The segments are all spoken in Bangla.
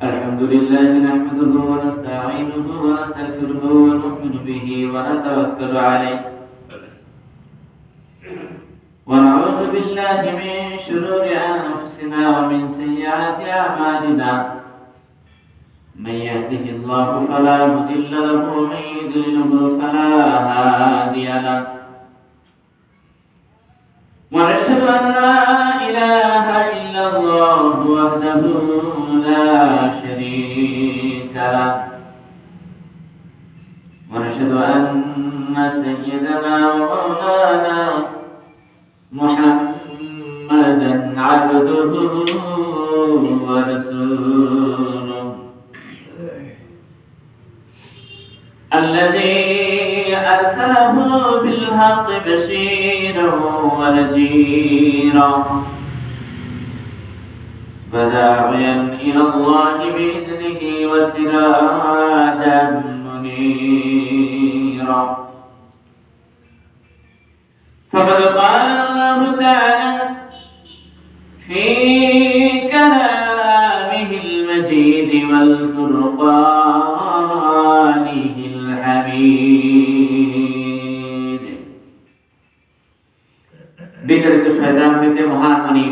الحمد لله نحمده ونستعينه ونستغفره ونؤمن به ونتوكل عليه ونعوذ بالله من شرور أنفسنا ومن سيئات أعمالنا من يهده الله فلا مضل له ومن يضلله فلا هادي له ونشهد أن لا إله إلا الله وحده لا شريك له ونشهد أن سيدنا ومولانا محمدا عبده ورسوله الذي أرسله بالحق بشيرا ونذيرا وداعيا إلى الله بإذنه وسراجا منيرا فقد قال الله تعالى في كلامه المجيد والفرقانه الحميد বিতাড়িত শয়তান হইতে মহান মানি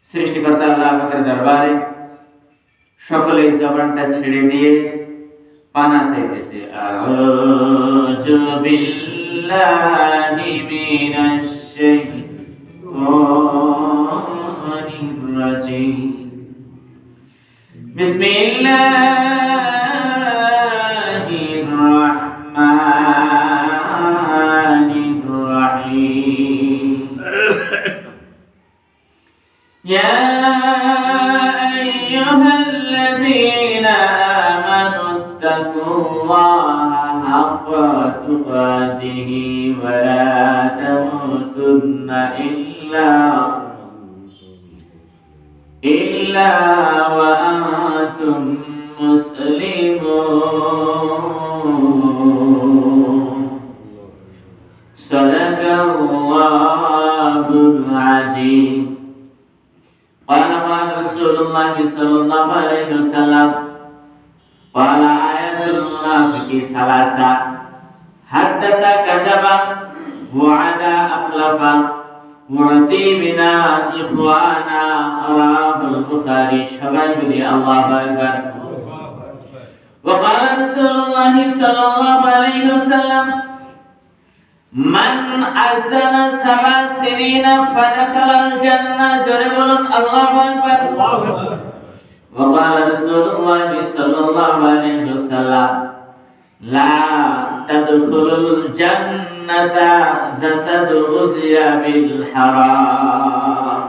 সৃষ্টিকর্তা আল্লাহ পাকের দরবারে সকলে জবানটা ছেড়ে দিয়ে পানা চাইতেছে আউযু বিল্লাহি মিনাশ শাইতানির রাজীম বিসমিল্লাহির রাহমানির রাহিম ইয়া আইয়ুহাল্লাযীনা আমানু ইত্তাকুল্লাহা হাক্কা তুকাতিহি ওয়া লা তামুতুন্না إلا وأنتم مسلمون صدق الله العظيم قال رسول الله صلى الله عليه وسلم قال آيات المنافق ثلاثة حدث كذب وعد أخلف মুআতি বিনা ইখওয়ানা রাহুল বুখারী সবাই বলি আল্লাহু আকবার وقال رسول الله صلى الله عليه وسلم من أذن 7 سنين فدخل الجنة جربل الله أكبر وقال رسول الله صلى الله عليه وسلم لا تدخل الجنة جسد غذي بالحرام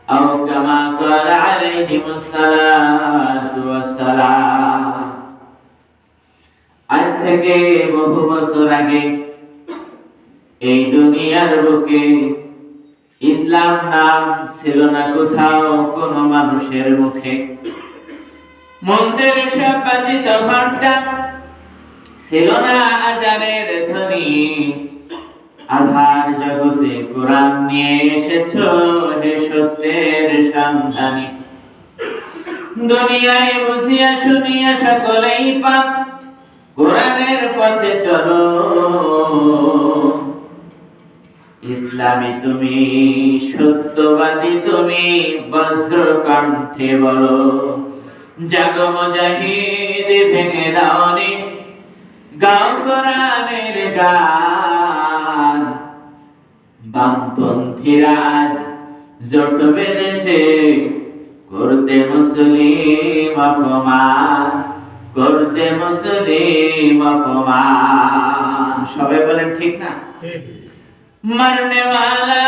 أو كما قال عليه الصلاة والسلام আজ থেকে বহু বছর আগে এই দুনিয়ার বুকে ইসলাম নাম ছিল না কোথাও কোনো মানুষের মুখে মন্দিরে সব বাজিত ঘন্টা ছিল না আজানের ধ্বনি আধার জগতে কোরআন নিয়ে এসেছো হে সত্যের সন্ধানী দুনিয়ায় বুঝিয়া শুনিয়া সকলেই পাক কোরআনের পথে চলো ইসলামী তুমি সত্যবাদী তুমি বজ্র কণ্ঠে বলো জাগো মুজাহিদ ভেঙে দাওনি গাও কোরআনের গান বামপন্থীরা জোট বেঁধেছে করতে মুসলিম অপমান করতে মুসলিম অপমান সবাই বলেন ঠিক না মরনে ওয়ালা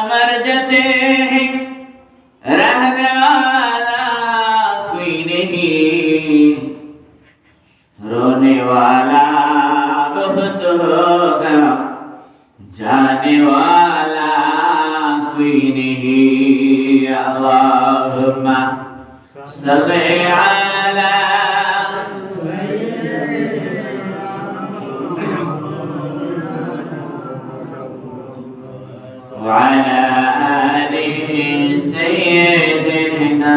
মর যাতে हैं रहने वाला कोई नहीं रोने वाला बहुत होगा जाने वाला कोई नहीं अल्लाहुम्मा सल्ली अला وعلى آل سيدنا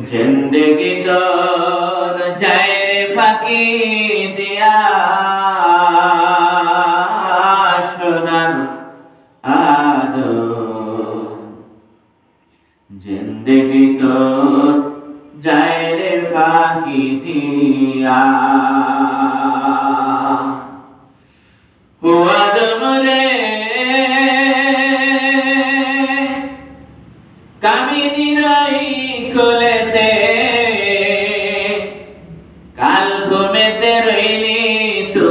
জিন্দেগি তোর যায় রে ফাঁকি দিয়া সোনার আদো, জিন্দেগি তোর যায় রে ফাঁকি দিয়া। আদম রে কামিনীর কোলেতে কাল ঘুমেতে রইলি তো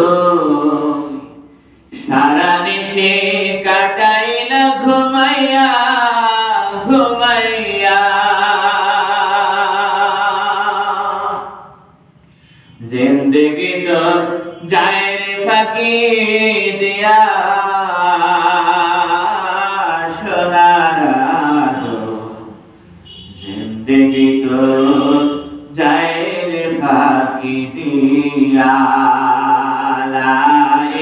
সারা নিশে কাটাইলা ঘুমাইয়া ঘুমাইয়া। জিন্দেগি তোর যায় রে ফাঁকি দিয়া সোনার আলো, জিন্দেগি তোর যায় রে ফাঁকি দিয়া। লা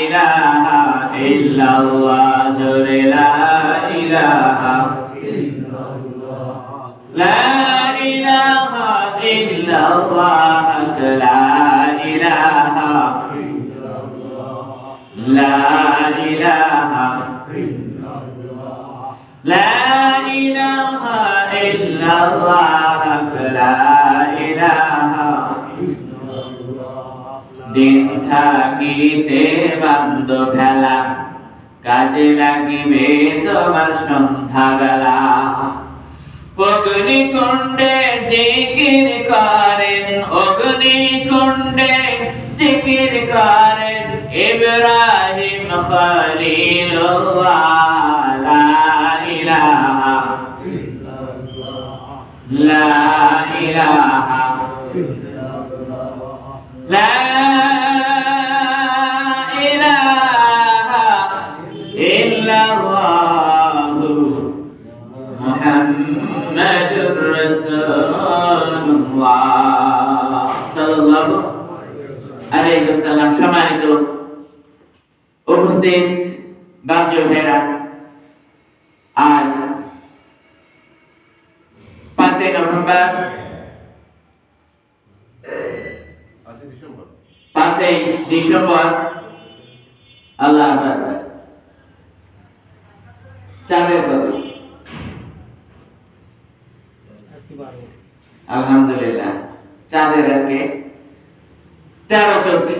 ইলাহা ইল্লাল্লাহ জোরে লা ইলাহা ইল্লাল্লাহ, লা ইলাহা ইল্লাল্লাহ, লা ইলাহা ইল্লাল্লাহ, লা ইলাহা ইল্লাল্লাহ, লা ইলাহা ইল্লাল্লাহ, লা ইলাহা ইল্লাল্লাহ। দিন থাকিতে বান্দ ভেলা, কাজে লাগিবে তোমার সন্ধ্যা বেলা। অগ্নিকুণ্ডে জিকির করেন, অগ্নিকুণ্ডে জিকির করেন ইব্রাহিম খলিলুল্লাহ। লা ইলাহা ইল্লাল্লাহ, লা ইলাহা ইল্লাল্লাহ, লা ইলাহা ইল্লাল্লাহ, মুহাম্মাদুর রাসূলুল্লাহ সাল্লাল্লাহু আলাইহি ওয়াসাল্লাম। সম্মানিত উপস্থিত বাচ্চা ভাইরা, আজ 5 নভেম্বর 5 ডিসেম্বর আল্লাহ আকবার, চাঁদের কত? আলহামদুলিল্লাহ, চাঁদের আজকে 13 চলছে,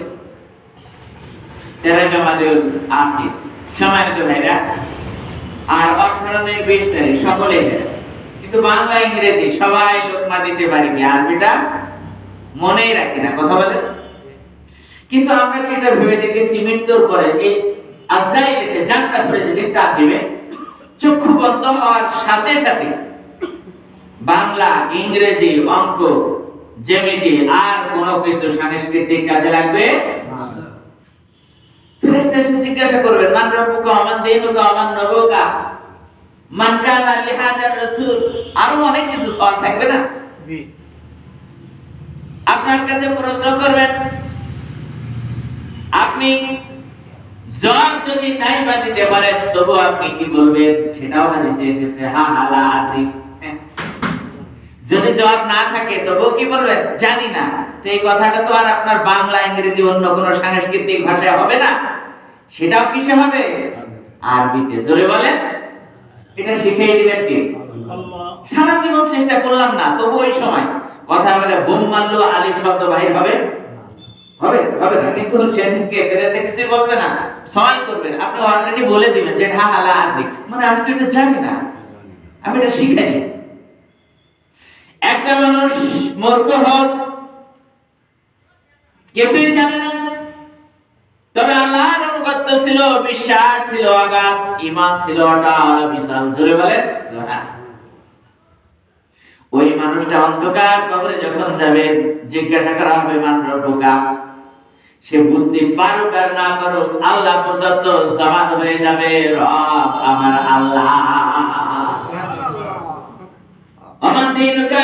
13 জমাদুল আখির। সম্মানিত ভাইরা, আর 18 20 তারিখ সকলেই জানে, কিন্তু বাংলা ইংরেজি সবাই লোকমা দিতে পারি কি, আরবিটা মনেই রাখি না, কথা বলে। কিন্তু আমরা কি এটা ভেবে দেখেছি মৃত্যুর পরে এই আজরাইল এসে জানটা ধরে যেদিন টান দিবে, চক্ষু বন্ধ হওয়ার সাথে সাথে বাংলা, ইংরেজি, অঙ্ক, জ্যামিতি আর কোন কিছু সাংস্কৃতিক কাজে লাগবে না। ফেরেশতা এসে জিজ্ঞাসা করবেন, মান রব্বুকা ওয়া মান দীনুকা ওয়া মান নবুকা মান কানা লিহাজার রাসূল, আরো অনেক কিছু সওয়াল থাকবে না? জি। আপনার কাছে প্রশ্ন করবেন, আপনি জবাব যদি নাই বা দিতে পারেন তবু আপনি কি বলবেন? সেটাও হাদিসে এসেছে, হা হা লা আদ্রি। যদি জবাব না থাকে তবু কি বলবেন? জানি না। তো এই কথাটা তো আর আপনার বাংলা, ইংরেজি, অন্য কোনো সাংস্কৃতিক ভাষায় হবে না, সেটাও কিসে হবে? আরবিতে। জোরে বলেন, এটা শিখিয়ে দিবেন কে? আল্লাহ। সারা জীবন চেষ্টা করলাম না, তবু ওই সময় কথা বলে বোম মারলো আলিফ শব্দ বাহির হবে? হবে হবে না। কিন্তু সেদিনকে ফেরেশতা কিছু বলবে না, সওয়াল করবেন, আপনি অলরেডি বলে দিবেন যে হা হা লা আদ্রি, মানে আমি তো এটা জানি না, আমি এটা শিখিনি। একটা মানুষ মূর্খ হোক, কিছুই জানে না, তবে আল্লাহর অনুগত্য ছিল, বিশ্বাস ছিল অগাধ, ঈমান ছিল অটল বিশাল। জোরে বলেন সুবহানাল্লাহ। ওই মানুষটা অন্ধকার কবরে যখন যাবে, জিজ্ঞাসা করা হবে মান রব্বুকা, সে বুঝতে পারুক আর না করুক আল্লাহ প্রদত্ত জবান হয়ে যাবে, রব আমার আল্লাহ। আমার দীনুকা,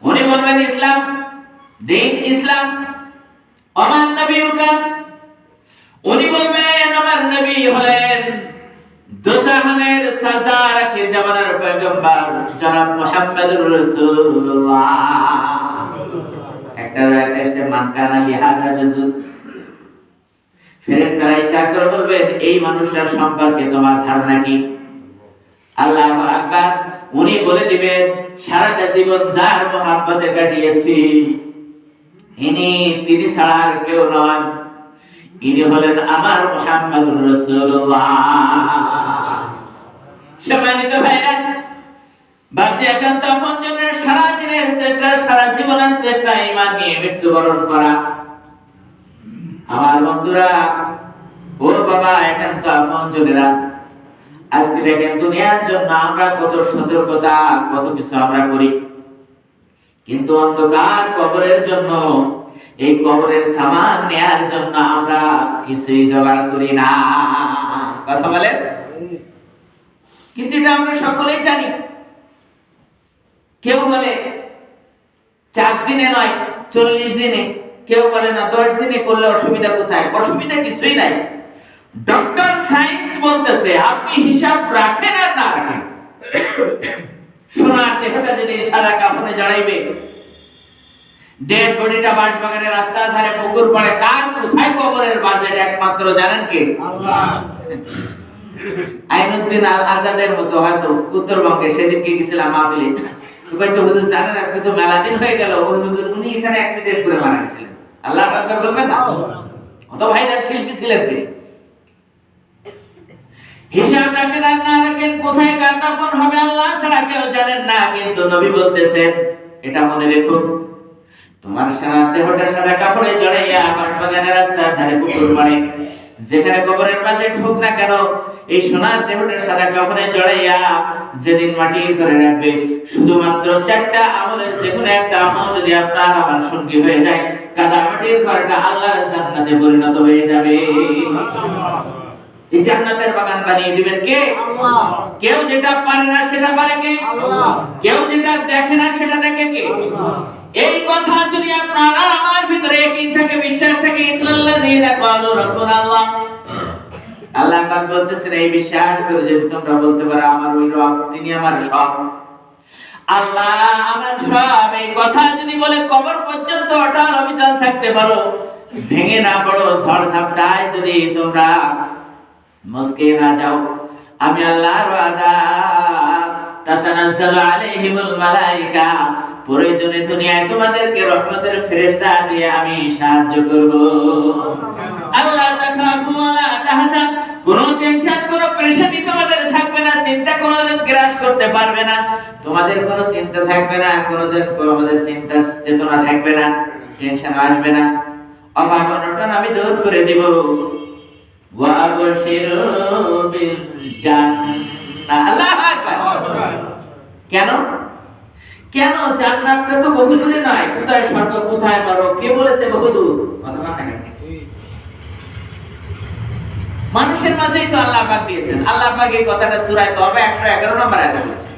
উনি বলবেন ইসলাম, দিন ইসলাম। আমার নবীকা, উনি বলবেন আমার নবী হলেন দুজাহানের সরদার আখির জামানার পয়গম্বর জনাব মুহাম্মদুর রাসূলুল্লাহ। একটা রাত এসে মান কানা লিহাযা বিজুদ, ফেরেশতারা ইশারা করে বলবেন এই মানুষটার সম্পর্কে তোমার ধারণা কি? আল্লাহু আকবার। উনি বলে দিবেন সারাটা জীবন যার মহব্বতে কাটিয়েছি তিনি ছাড়া আর কেউ নন, ইনি হলেন আমার মুহাম্মদুর রাসূলুল্লাহ। সম্মানিত ভাইরা, বাঁচে একান্ত আপনজনের সারা দিনের চেষ্টা, সারা জীবনের চেষ্টা ঈমান নিয়ে মৃত্যুবরণ করা। আমার বন্ধুরা, ও বাবা, একান্ত আপনজনেরা, আজকে দেখেন দুনিয়ার জন্য আমরা কত সতর্কতা, কত কিছু আমরা করি, কিন্তু অন্ধকার কবরের জন্য, এই কবরের সামান নেয়ার জন্য আমরা কিছুই জোগাড় করি না। কথা বলেন? কিন্তু এটা আমরা সকলেই জানি। কেউ বলে 4 দিনে নয় 40 দিনে, কেউ বলে না 10 দিনে করলে অসুবিধা কোথায়? অসুবিধা কিছুই নাই। ডক্টর সায়েন্স বলতেছে আপনি হিসাব রাখেন আর না রাখেন, সোনার দেহটা যেদিন সাদা কাফনে জড়াইবে, ডেড বডিটা বাঁশবাগানের রাস্তার ধারে পুকুর পাড়ে, কার কোথায় কবরের বাজেট একমাত্র জানেন কে? আল্লাহ। আইনুদ্দিন আল আজাদের মতো হয়তো উত্তরবঙ্গে সেদিনকে গেছিলাম মাহফিলে, তো কইছে হুজুর জানেন আজকে তো মেলা দিন হয়ে গেল, ওই হুজুর উনি এখানে অ্যাক্সিডেন্ট করে মারা গেছিলেন। আল্লাহ আকবার বলবেন না? অত ভাইরাল শিল্পী ছিলেন তিনি। হিসাব রাখেন আর না রাখেন, কোথায় কার দাফন হবে আল্লাহ ছাড়া কেউ জানেন না। কিন্তু নবী বলতেছেন এটা মনে রেখো, তোমার সারা দেহটা সাদা কাপড়ে জড়াইয়া বাঁশবাগানের রাস্তার ধারে পুকুর পাড়ে, যেখানে কবরের মাঝে ঢুক না কেন, এই সোনার দেহটা সাদা কাপড়ে জড়াইয়া যেদিন মাটি করে রাখবে, শুধুমাত্র 4টা আমলের যে কোনো একটা আমল যদি আপনার আমার সঙ্গী হয়ে যায়, কাদা মাটির ঘরটা আল্লাহর জান্নাতে পরিণত হয়ে যাবে। এই জান্নাতের বাগান বানিয়ে দিবেন কে? আল্লাহ। কেউ যেটা পারে না সেটা পারে কে? আল্লাহ। কেউ যেটা দেখে না সেটা দেখে কে? আল্লাহ। এই কথা যদি আপনার আর আমার ভিতরে ইয়াকিন থাকে, বিশ্বাস থাকে, ইন্নাল্লাযীনা ক্বালু রাব্বুনা আল্লাহ, আল্লাহ পাক বলতেছেন এই বিশ্বাস করে যদি তোমরা বলতে পারো আমার ওই রব, তিনি আমার সব, আল্লাহ আমার সব, এই কথা যদি বলে কবর পর্যন্ত অটল অবিচল থাকতে পারো, ভেঙে না পড়ো, ঝড় ঝাপটায় যদি তোমরা মস্কে না যাও, আমি আল্লাহর ওয়াদা তাতানাজ্জালু আলাইহিমুল মালায়েকা, প্রয়োজনে দুনিয়ায় তোমাদেরকে রহমতের ফেরেশতা দিয়ে আমি সাহায্য করব। আল্লাহ তাখাফু ওয়ালা তাহজান, কোনো টেনশন, কোনো পেরেশানি তোমাদের থাকবে না, চিন্তা কোনোদিন গ্রাস করতে পারবে না, তোমাদের কোনো চিন্তা থাকবে না, কোনোদিন আমাদের চিন্তা চেতনা থাকবে না, টেনশন আসবে না, অভাব অনটন আমি দূর করে দিব। ওয়া আবশিরু বিল জান্নাহ। আল্লাহু আকবার। কেন? কেন? জান্নাতটা তো বহু দূরে নয়। কোথায় স্বর্গ, কোথায় নরক, কে বলেছে বহু দূর? কথা না কেন? মানুষের মাঝেই তো আল্লাহ পাক দিয়েছেন। আল্লাহ পাক এই কথাটা সূরা তওবা 111 নম্বর আয়াতে বলেছেন।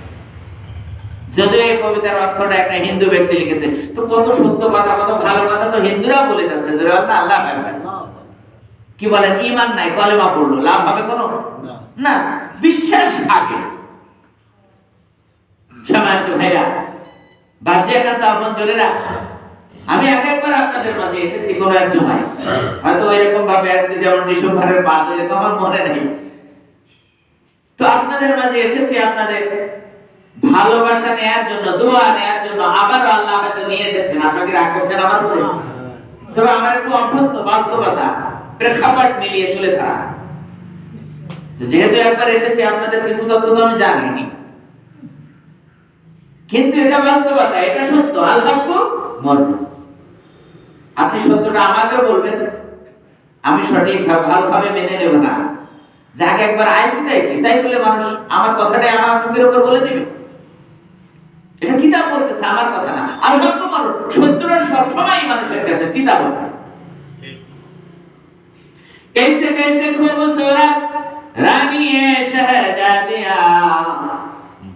যদিও এই কবিতার অর্থটা একটা হিন্দু ব্যক্তি লিখেছে, তো কত সত্য কথা, কত ভালো কথা তো হিন্দুরাও বলে যাচ্ছে যে আল্লাহ আল্লাহ পাক। কি বলেন? ঈমান নাই, কলেমা পড়লো, লাভ হবে কোনো? না, বিশ্বাস আগে। সম্মানিত ভাইরা, বাজে একান্ত আপনজনেরা, আমি একবার আপনাদের মাঝে এসেছি কোন এক জুমায়, হয়তো এরকম ভাবে আজকে যেমন ডিসেম্বরের 5 এরকম আমার মনে নেই, তো আপনাদের মাঝে এসেছি আপনাদের ভালোবাসা নেয়ার জন্য, দোয়া নেয়ার জন্য। আবার আল্লাহ হয়তো নিয়ে এসেছেন, আপনাকে রাগ করছেন আমার উপরে, তবে আমার একটু অভ্যস্ত বাস্তবতা প্রেক্ষাপট মিলিয়ে তুলে ধরা। যেহেতু একবার এসেছি, আপনাদের কিছু তথ্য তো আমি জানি, কিন্তু এটা বাস্তবতা, এটা সত্য। আল্লাহ মর্ম, আপনি সত্যটা আমাকে বলবেন, আমি সঠিক ভালোভাবে মেনে নেব না। যাকে একবার আইসি তাই বলে মানুষ আমার কথাটাই আমার মুখের উপর বলে দিবে, এটা কিতাব বলতেছে, আমার কথা না। আল্লাহ তো মানুষ, সত্যটা সবসময় মানুষের কাছে কিতাব বলে। कैसे कैसे खूबसूरत रानी है शहजादिया,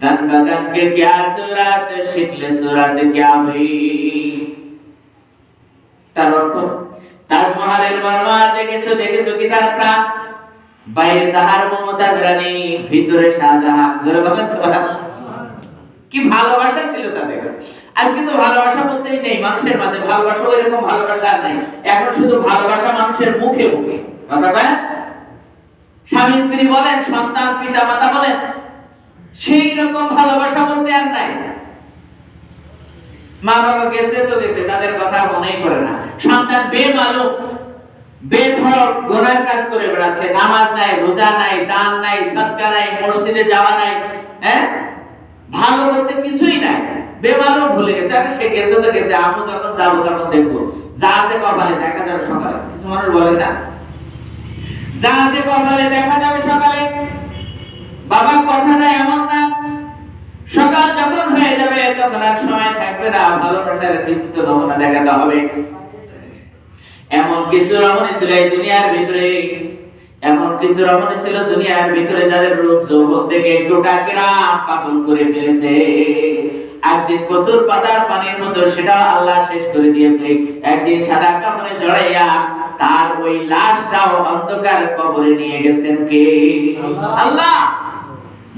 तन बदन के क्या सूरत, शिक्ल सूरत क्या हुई। তার অর্থ, তাজমহলের মরমর দেখেছো, দেখেছো কি তার প্রাণ, বাইরে তাহার মমতাজ রানী, ভিতরে শাহজাহান। জোরে বলেন সুবহানাল্লাহ। কি ভালোবাসা ছিল তাদের। আজকে তো ভালোবাসা বলতেই নেই মানুষের মাঝে, ভালোবাসা এরকম ভালোবাসা আর নাই। এখন শুধু ভালোবাসা মানুষের মুখে মুখে কথা কয়। স্বামী স্ত্রী বলেন, সন্তান পিতা মাতা বলেন, সেই রকম ভালোবাসা বলতে আর নাই। মা বাবা গেছে তো গেছে, তাদের কথা মনেই করে না। সন্তান বেমালুম বেধড়ক গুনার কাজ করে বেড়াচ্ছে, নামাজ নাই, রোজা নাই, দান নাই, সাদকা নাই, মসজিদে যাওয়া নাই, হ্যাঁ ভালো বলতে কিছুই নাই, বেমালুম ভুলে গেছে। আর সে গেছে তো গেছে, আমি যখন যাবো তখন দেখবো, যা আছে কপালে দেখা যাবে সকালে। কিছু মানুষ বলে না, যা আছে কপালে দেখা যাবে সকালে। বাবা কথাটা এমন না, সকাল যখন হয়ে যাবে তখন আর সময় থাকবে না, ভালোবাসার বিস্তৃত নমুনা দেখাতে হবে। এমন কিছু রমণী ছিল এই দুনিয়ার ভিতরে, এমন কিছু রমণী ছিল দুনিয়ার ভিতরে, যাদের রূপ যৌবন থেকে গোটা গ্রাম পাগল করে ফেলেছে। একদিন কসুর পাতার পানির মতো সেটা আল্লাহ শেষ করে দিয়েছে। একদিন সাদা কাপড়ে জড়াইয়া তার ওই লাশটাও অন্ধকার কবরে নিয়ে গেছেন কে? আল্লাহ।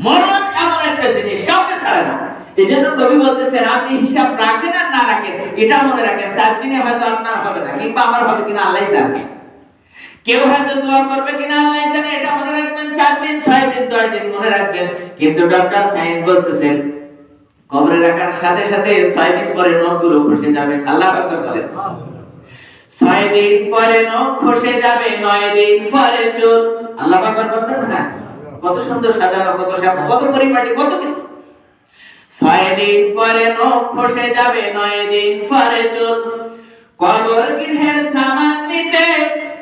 মরণ এমন একটা জিনিস, কাউকে ছাড়ে না। এই জন্য কবি বলতেছেন, আপনি হিসাব রাখেন আর না রাখেন, এটা মনে রাখেন 4 দিনে হয়তো আপনার হবে না, কিংবা আমার হবে কিনা আল্লাহই জানে। কেউ হয়তো দোয়া করবে কিনা আল্লাহই জানে, এটা মনে রাখবেন। 4 দিন, 6 দিন, 10 দিন মনে রাখবেন। কিন্তু ডক্টর সাইন বলতেছেন, কবরে রাখার সাথে সাথে 6 দিন পরে নখগুলো খসে যাবে। আল্লাহ পাক বলেন 6 দিন পরে নখ খসে যাবে, 9 দিন পরে চুল। আল্লাহ পাক বলেন না, কত সুন্দর সাজানো, কত সাজানো, কত পরিপাটি, কত কিছু। 6 দিন পরে নখ খসে যাবে, 9 দিন পরে চুল। কবর গৃহের সামান নিতে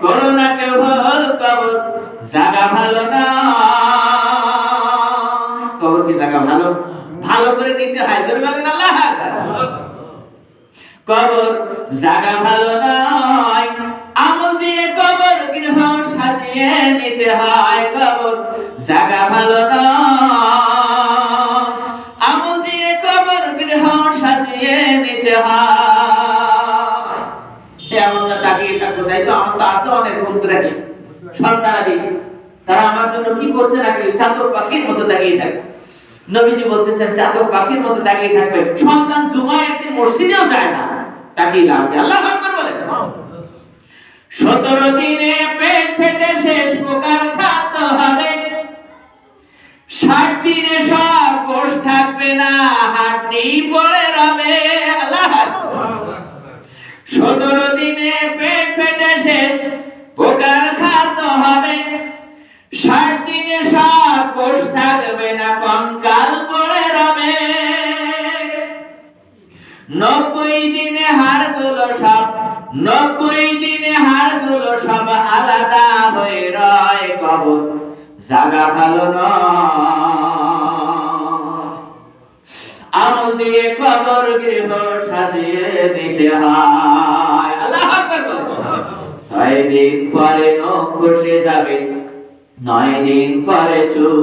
করোনা কে ভুল, কবর জায়গা ভালো না। কবর কি জায়গা ভালো? ভালো করে নিতে হয়। জোরে বলেন আল্লাহ আকবার। কবর জায়গা ভালো নয়, আমল দিয়ে কবর গৃহ সাজিয়ে নিতে হয়। কবর জায়গা ভালো নয়, আমল দিয়ে কবর গৃহ সাজিয়ে নিতে হয়। এমন না তাকিয়ে থাকবো, তাই তো আমার তো আছে অনেক বন্ধু রাখি সন্তানাদি, তারা আমার জন্য কি করছে নাকি চাতক পাখির মতো তাকিয়ে থাকবে। নবীজি বলতেছেন চাতক পাখির মতো তাকিয়ে থাকবে। সন্তান জুমায় একদিন মসজিদেও যায় না, তাকিয়ে লাগবে। আল্লাহু আকবার বলেন। 17 দিনে পেট ফেটে শেষ প্রকার খাদ্য হবে, 60 দিনে সব কোষ থাকবে না, হাড্ডি পড়ে রবে। আল্লাহ। 17 দিনে পেট ফেটে শেষ প্রকার খাদ্য হবে, 60 দিনে সব কোষ থাকবে না, কঙ্কাল পড়ে রবে। 90 দিনে হাড়গুলো সব, 90 দিনে হাড়গুলো সব আলাদা হয়ে রয়। কবর জায়গা ভালো নয়, আমল দিয়ে কবর গৃহ সাজিয়ে নিতে হয়। আল্লাহু আকবার বলেন। 6 দিন পরে নখ খসে যাবে, 9 দিন পরে চুল।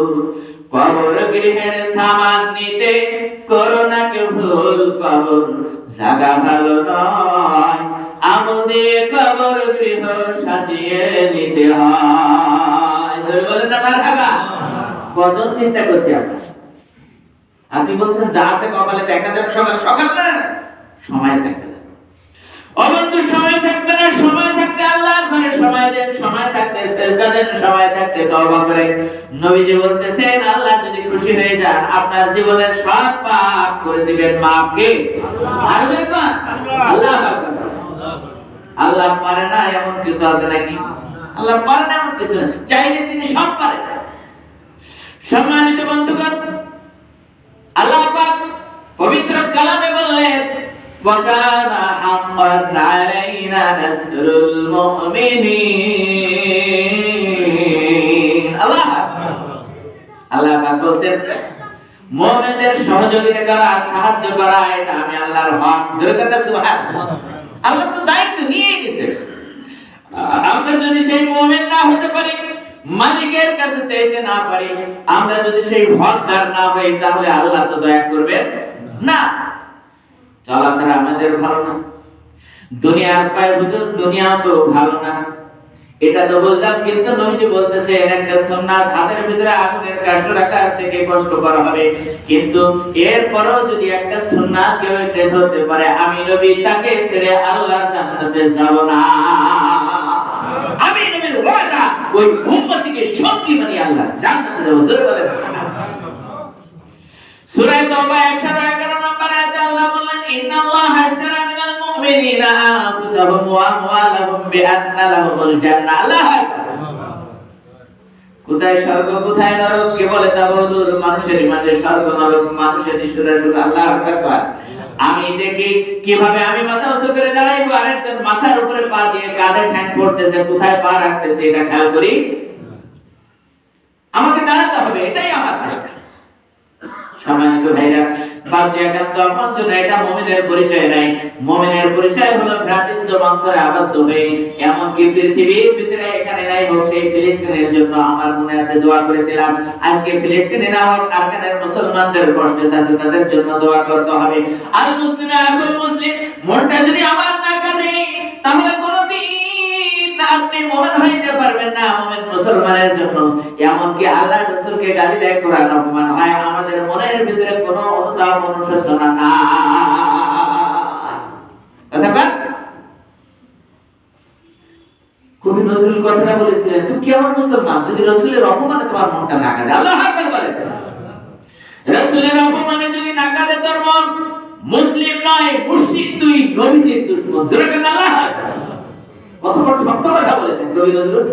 কবর গৃহের সামান নিতে করোনাকে ভুল, কবর জায়গা ভালো নয়, আমল দিয়ে কবর গৃহ সাজিয়ে নিতে হয়। জোরে বলেন না মারহাবা। কজন চিন্তা করছি আপনি? আপনি বলছেন যা আছে কপালে দেখা যাবে সকাল সকাল, না সময় থাকবে না। অবন্ধু সময় থাকবে না, সময় থাকতে আল্লাহর ঘরে সময় দেন, সময় থাকতে সিজদা দেন, সময় থাকতে তওবা করেন। নবীজি বলতেছেন, আল্লাহ যদি খুশি হয়ে যান আপনার জীবনের সব পাপ করে দিবেন মাফ। কে? আল্লাহ। আল্লাহ আল্লাহ পারে না এমন কিছু আছে নাকি? আল্লাহ পারে না এমন কিছু না, চাইলে তিনি সব পারেন। সম্মানিত বন্ধুগণ, আল্লাহ পাক পবিত্র কালামে বললেন, ওয়াকানা হাক্কান আলাইনা নাসরুল মুমিনিন। আল্লাহ পাক বলছেন, মুমিনদের সহযোগিতা করা, সাহায্য করা, এটা আমি আল্লাহর হক। জোরে করে সুবহানাল্লাহ। আল্লাহ তো দায়িত্ব নিয়ে নিয়েছে। আমরা যদি সেই মুমিন না হতে পারি, মালিকের কাছে চাইতে না পারি, আমরা যদি সেই হকদার না হই, তাহলে আল্লাহ তো দয়া করবেন না। চলাফেরা আমাদের ভালো না, দুনিয়ার পায়ে হুজুর দুনিয়া তো ভালো না। এটা তো বুঝলাম, কিন্তু নবীজি বলতেছেন একটা সুন্নাত হাতের ভিতরে আগুনের কাষ্ট রাখার থেকে কষ্ট করা হবে, কিন্তু এরপরও যদি একটা সুন্নাত কেউ এটা ধরতে পারে, আমি নবী তাকে ছেড়ে আল্লাহর জান্নাতে যাব না। আমি নবীর ওয়াদা, ওই উম্মতকে সত্যি মানে আল্লাহ জান্নাতে যাব। জোরে বলেন সুবহানাল্লাহ। সূরা তাওবা 111 নম্বর আয়াতে আল্লাহ বললেন, ইন্নাল্লাহা আশতারা মিনাল মুমিনিনা আনফুসাহুম ওয়া আমওয়ালাহুম বিআন্না লাহুমুল জান্নাহ। আল্লাহু আকবার। কোথায় স্বর্গ কোথায় নরক কে বলে তা বহুদূর, মানুষের মাঝে স্বর্গ নরক মানুষের সুরে সুরে। আল্লাহু আকবার। আমি দেখি কিভাবে আমি মাথা উঁচু করে দাঁড়াইবো, আরেকজন মাথার উপরে পা দিয়ে কাঁধে ঠ্যাং পড়তেছে, কোথায় পা রাখতেছে এটা খেয়াল করি। আমাকে দাঁড়াতে হবে, এটাই আমার চেষ্টা। সম্মানিত ভাইরা, বাদ একান্ত আপন জন্য এটা মুমিনের পরিচয় নাই। মুমিনের পরিচয় হলো ভ্রাতৃত্ব বন্ধনে আবদ্ধ হয়ে, এমনকি পৃথিবীর ভিতরে এখানে নাই হোক, সেই ফিলিস্তিনের জন্য আমার মনে আছে দোয়া করেছিলাম, আজকে ফিলিস্তিনে না হোক আরকানের মুসলমানদের কষ্টে আছে, তাদের জন্য দোয়া করতে হবে। আল মুসলিমে আকুল মুসলিম, মনটা যদি আমার না কাঁদে তাহলে কোনদিন আপনি মুমিন হইতে পারবেন না। মুমিন মুসলমানের জন্য এমনকি আল্লাহ রাসূলকে গালি দেয়, কোরআন অপমান হয়, আমাদের মনের ভিতরে কোনো অনুতাপ অনুশোচনা না। অথবা কবি নজরুল কথাটা বলেছিলেন, তুমি কি আমার মুসলমান যদি রাসূলের অপমানে তোমার মনটা না কাঁদে। আল্লাহু আকবার বলেন। রাসূলের অপমানে যদি না কাঁদে তোর মন, মুসলিম নয় মুশরিক, তুই নবীজির দুশমন। জোরে বলেন আল্লাহু আকবার। কত বড় সত্য কথা বলেছেন কবি নজরুল।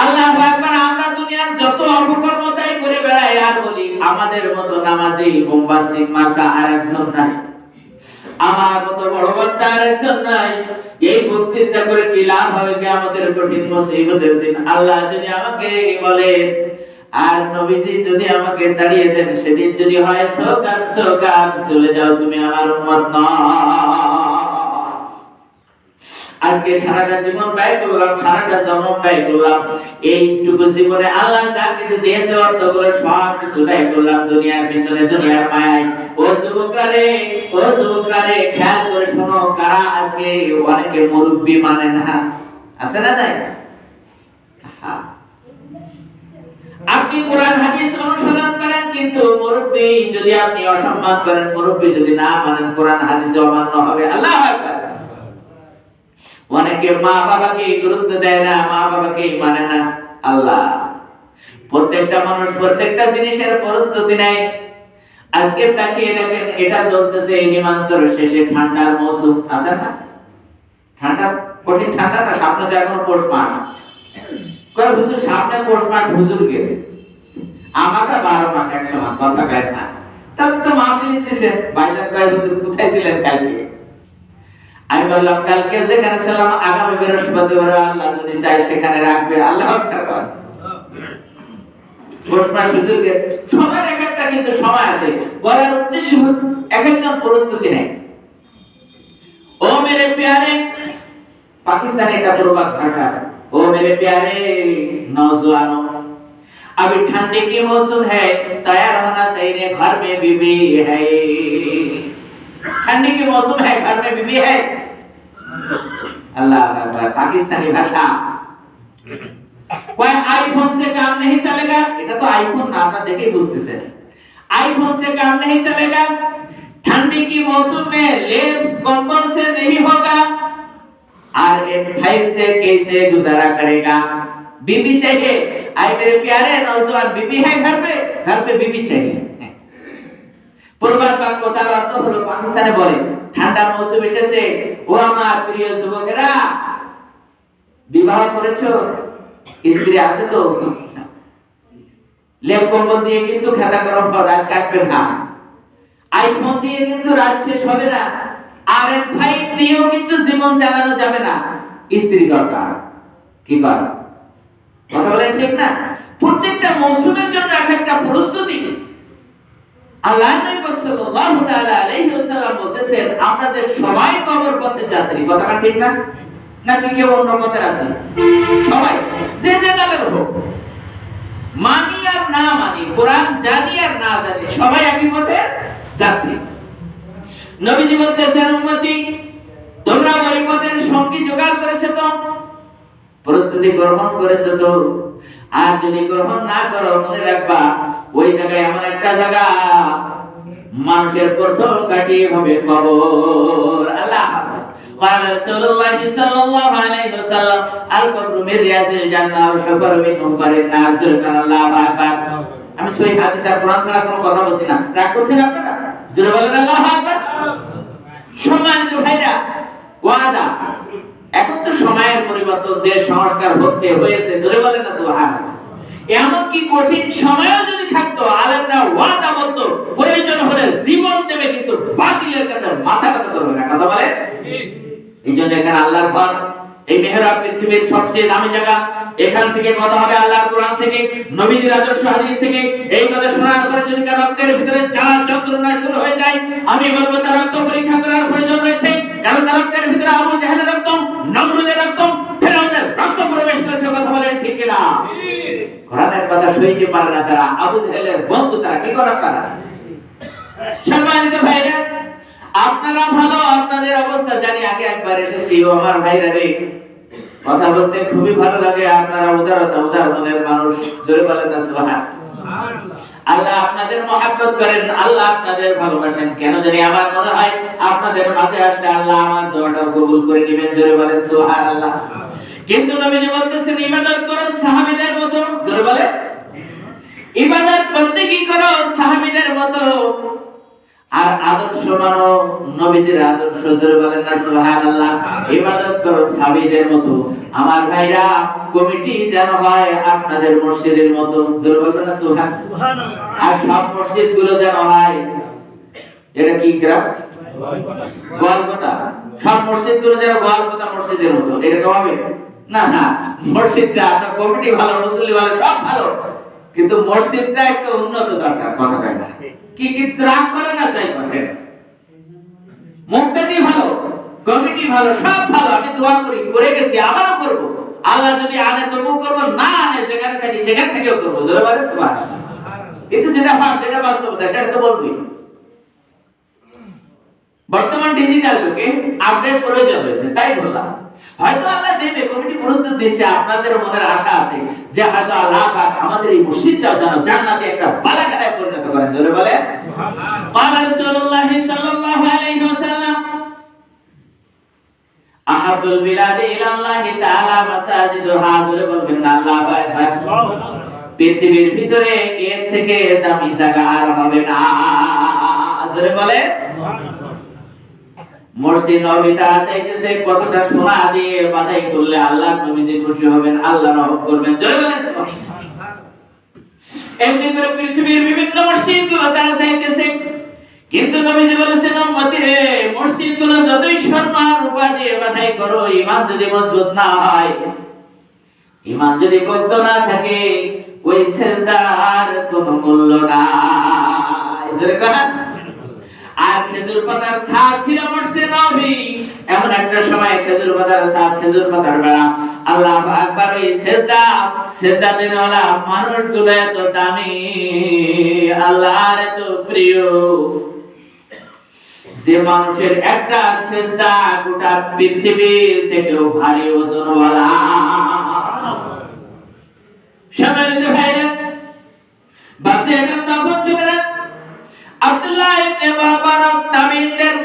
আল্লাহু আকবার। আমরা দুনিয়ার যত অপকর্ম তাই করে বেড়াই আর বলি আমাদের মতো নামাজি বোম্বাস্টিক মার্কা আরেকজন নাই, আমার মতো বড় বক্তা আরেকজন নাই। এই বক্তৃতা করে কি লাভ হবে কিয়ামতের কঠিন মুসিবতের দিন? আল্লাহ যদি আমাকে বলে আর নবীজি যদি আমাকে তাড়িয়ে দেন, সেদিন যদি হয় সোগান সোগান চলে যাও, তুমি আমার উম্মত নও। আজকে সারাটা জীবন ব্যয় করলাম, সারাটা জন্ম ব্যয় করলাম, এইটুকু জীবনে আল্লাহ যা কিছু দিয়েছে অর্থগুলো সব কিছু ব্যয় করলাম দুনিয়ার পিছনে, দুনিয়ার মায়ায়। ও যুবকরা রে খেয়াল করে শোনো, কারা আজকে অনেকে মুরব্বি মানে না, আছে না নাই? আপনি কোরআন হাদিস অনুসরণ করেন, কিন্তু মুরব্বি যদি আপনি অসম্মান করেন, মুরব্বি যদি না মানেন, কোরআন হাদিস অমান্য হবে। আল্লাহু আকবার। অনেকে মা বাবাকে গুরুত্ব দেয় না, মা বাবাকে মানে না। আল্লাহ প্রত্যেকটা মানুষ প্রত্যেকটা জিনিসের প্রস্তুতি নেয়। আজকে তাকিয়ে দেখেন, এটা চলতেছে হিমান্তর শেষে ঠান্ডার মৌসুম, আছে না? ঠান্ডা, কঠিন ঠান্ডা না, সামনে তো এখনো পৌষ মাস। কয় হুজুর সামনে পৌষ মাস, হুজুর কে আমাকে 12 মাস একসমান কথা কয় না। তবে তো মাহফিল এসেছেন, ভাইজান কয় হুজুর কোথায় ছিলেন কালকে? আমি বললাম কালকে যেখানে ছিলাম আগামী বৃহস্পতিবার আল্লাহ যদি চায় সেখানে রাখবে। আল্লাহু আকবার। ঘোষণা সুযোগের সময় এক একটা কিন্তু সময় আছে, বলার উদ্দেশ্য এক একজন প্রস্তুতি নেয়। ও মেরে প্যারে, পাকিস্তানে একটা প্রবাদ ভাষা আছে, ও মেরে প্যারে নওজওয়ানো, अभी ठंडी की मौसम है, तैयार होना चाहिए, घर में बीबी है। ठंडी की मौसम है, घर में बीबी है। अल्लाह अकबर। पाकिस्तानी भाषा। कोई आईफोन से काम नहीं चलेगा, এটা তো আইফোন না, আপনারা দেখেই বুঝতেছেন। आईफोन से काम नहीं चलेगा, ठंडी की मौसम में लेप कंबल से नहीं होगा, RM5 से कैसे गुजारा करेगा? बीबी चाहिए। आई मेरे प्यारे नौजवान, बीबी है घर पे बीबी चाहिए। প্রবাদ বাক্য তার অর্থ হলো, পাকিস্তানে বলে ঠান্ডার মৌসুম এসেছে, ও আমার প্রিয় যুবকেরা বিবাহ করেছো, স্ত্রী আছে তো, লেপ কম্বল দিয়ে কিন্তু খেতা গরম রাত কাটবে না, আইফোন দিয়ে কিন্তু রাত শেষ হবে না, RM5 দিয়েও কিন্তু জীবন চালানো যাবে না, স্ত্রী দরকার। কি কর কথা বলেন ঠিক না? প্রত্যেকটা মৌসুমের জন্য এক একটা প্রস্তুতি। আল্লাহ নবী সাল্লাল্লাহু তাআলা আলাইহি ওয়াসাল্লাম বলতেছেন, আমরা যে সবাই কবর পথের যাত্রী। কথাটা ঠিক না? নাকি কেউ অন্য পথে আছে? সবাই, যে যে দলের হোক, মানি আর না মানি, কোরআন জানি আর না জানি, সবাই একই পথের যাত্রী। নবীজি বলতেছেন, উম্মতি তোমরা ওই পথের সঙ্গী জোগাড় করেছো তো? প্রস্তুতি গ্রহণ করেছো তো? আর যদি গ্রহণ না করো, মনে রাখবা ওই জায়গায় এমন একটা জায়গা, মানুষের প্রথম কাটিয়ে হবে কবর। আল্লাহ قال رسول الله صلى الله عليه وسلم القبر من رياض الجنة والحفر من حفر النار سبحان الله আকবার। আমি সহিহ হাদিস আর কোরআন ছাড়া কোনো কথা বলছি না, রাগ করছেন আপনারা? জোরে বলেন আল্লাহু আকবার। সম্মানিত ভাইরা, ওয়াদা এখন তো সময়ের পরিবর্তন, দেশ সংস্কার হয়েছে, জোরে বলেন না সুবহানাল্লাহ। এমন কি কঠিন সময়ও যদি থাকতো, আলেমরা ওয়াদা বলতো প্রয়োজন হলে জীবন দেবে, কিন্তু বাতিলের কাছে মাথা নত করবে না। কথা বলে ঠিক। এইজন্য এখানে আল্লাহর ঘর, এই মেহরাব পৃথিবীর সবচেয়ে দামি জায়গা। এখান থেকে কথা হবে আল্লাহর কোরআন থেকে, নবীজির আদর্শ হাদিস থেকে। এই কথা শোনার পরে যদি কারো রক্তের ভিতরে জ্বালা যন্ত্রণা শুরু হয়ে যায়, আমি বলবো তার রক্ত পরীক্ষা করার প্রয়োজন রয়েছে। কারণ তার রক্তের ভিতরে আবু জাহেলের রক্ত, নমরুদের রক্ত, ফিরআউনের রক্ত প্রবেশ করেছে। কথা বলেন ঠিক কিনা? কোরআনের কথা সইতে পারে না তারা, আবু জাহেলের বন্ধু তারা, কি করে তারা? সম্মানিত ভাইরা, আপনারা ভালো, আপনাদের অবস্থা জানি, আগে একবার এসেছি। ও আমার ভাইরা রে, কথা বলতে খুবই ভালো লাগে। আপনারা উদার মনের মানুষ, জোরে বলেন না সুবহানাল্লাহ। আল্লাহ আপনাদের মহব্বত করেন, আল্লাহ আপনাদের ভালোবাসেন। কেন জানি আমার মনে হয় আপনাদের মাঝে আসলে আল্লাহ আমার দোয়াটাও কবুল করে নেবেন, জোরে বলেন সুবহানাল্লাহ। কিন্তু নবীজি বলতেছেন ইবাদত করো সাহাবীদের মতো, জোরে বলে ইবাদত করতে কি করো সাহাবীদের মতো, আর আদর্শ মানো নবীজির আদর্শ, জোরে বলেন না সুবহানাল্লাহ। ইবাদত করো সাহাবীদের মতো। আমার ভাইরা, কমিটি যেন হয় আপনাদের মসজিদের মতো, জোরে বলেন না সুবহানাল্লাহ। আর সব মসজিদগুলো যেন হয়, এটা কি গ্রাম গোয়ালকোটা, সব মসজিদগুলো যেন গোয়ালকোটা মসজিদের মতো, এরকম হবে না। না, মসজিদ যা, আপনার কমিটি ভালো, মুসল্লি ভালো, সব ভালো, কিন্তু মসজিদটা একটু উন্নত দরকার। কথা কয় না কি রাগ করে না, চাই করে মুক্তাদি ভালো, কমিটি ভালো, সব ভালো। আমি দোয়া করি, করে গেছি, আবারও করব। আল্লাহ যদি আনে তবুও করব, না আনে যেখানে থাকি সেখান থেকেও করব, জোরে বলেন সুবহানাল্লাহ। কিন্তু যেটা হয় সেটা বাস্তবতা, সেটা তো বলবই। বর্তমান ডিজিটাল যুগে আপডেট প্রয়োজন হয়েছে, তাই বললাম। হয়তো আল্লাহ দেবে, কমিটি প্রস্তুত দিচ্ছে, আপনাদের মনের আশা আছে যে হয়তো আল্লাহ পাক আমাদের এই মসজিদটাও যেন জান্নাতে একটা বালাখানায় পরিণত করেন, জোরে বলে সুবহানাল্লাহ। قال رسول الله صلى الله عليه وسلم احب البلاد الى الله تعالى مساجدها, জোরে বলবেন না আল্লাহু আকবার। পৃথিবীর ভিতরে এর থেকে দামি জায়গা আর হবে না, জোরে বলে মসজিদ নবীটা চাইতেছে কতটা সোনা দিয়ে বাধাই করলে আল্লাহ নবীজি খুশি হবেন, আল্লাহ রহমত করবেন, জয় বলেন সুবহানাল্লাহ। এমনি করে পৃথিবীর বিভিন্ন মসজিদগুলো তারা চাইতেছে, কিন্তু নবীজি বলেছেন উম্মতি রে, মসজিদগুলো যতই স্বর্ণ আর রূপা দিয়ে বাধাই করো, ঈমান যদি মজবুত না হয়, ঈমান যদি পক্ত না থাকে, ওই সিজদার কোনো মূল্য নাই, জোরে কথা। আর খেজুর পাতার ছাদ ছিল মসজিদে নববী, এমন একটা সময় খেজুর পাতার ছাদ, খেজুর পাতার বেড়া, আল্লাহু আকবার। ওই সেজদা দেনওয়ালা মানুষগুলো এত দামি, আল্লাহর এত প্রিয়, যে মানুষের একটা সেজদা গোটা পৃথিবীর থেকেও ভারী ওজনওয়ালা। সম্মানিত ভাইরা, বাচ্চা এখন তখন চলে না। আব্দুল্লাহ ইবনে মুবারক তাবিঈনদের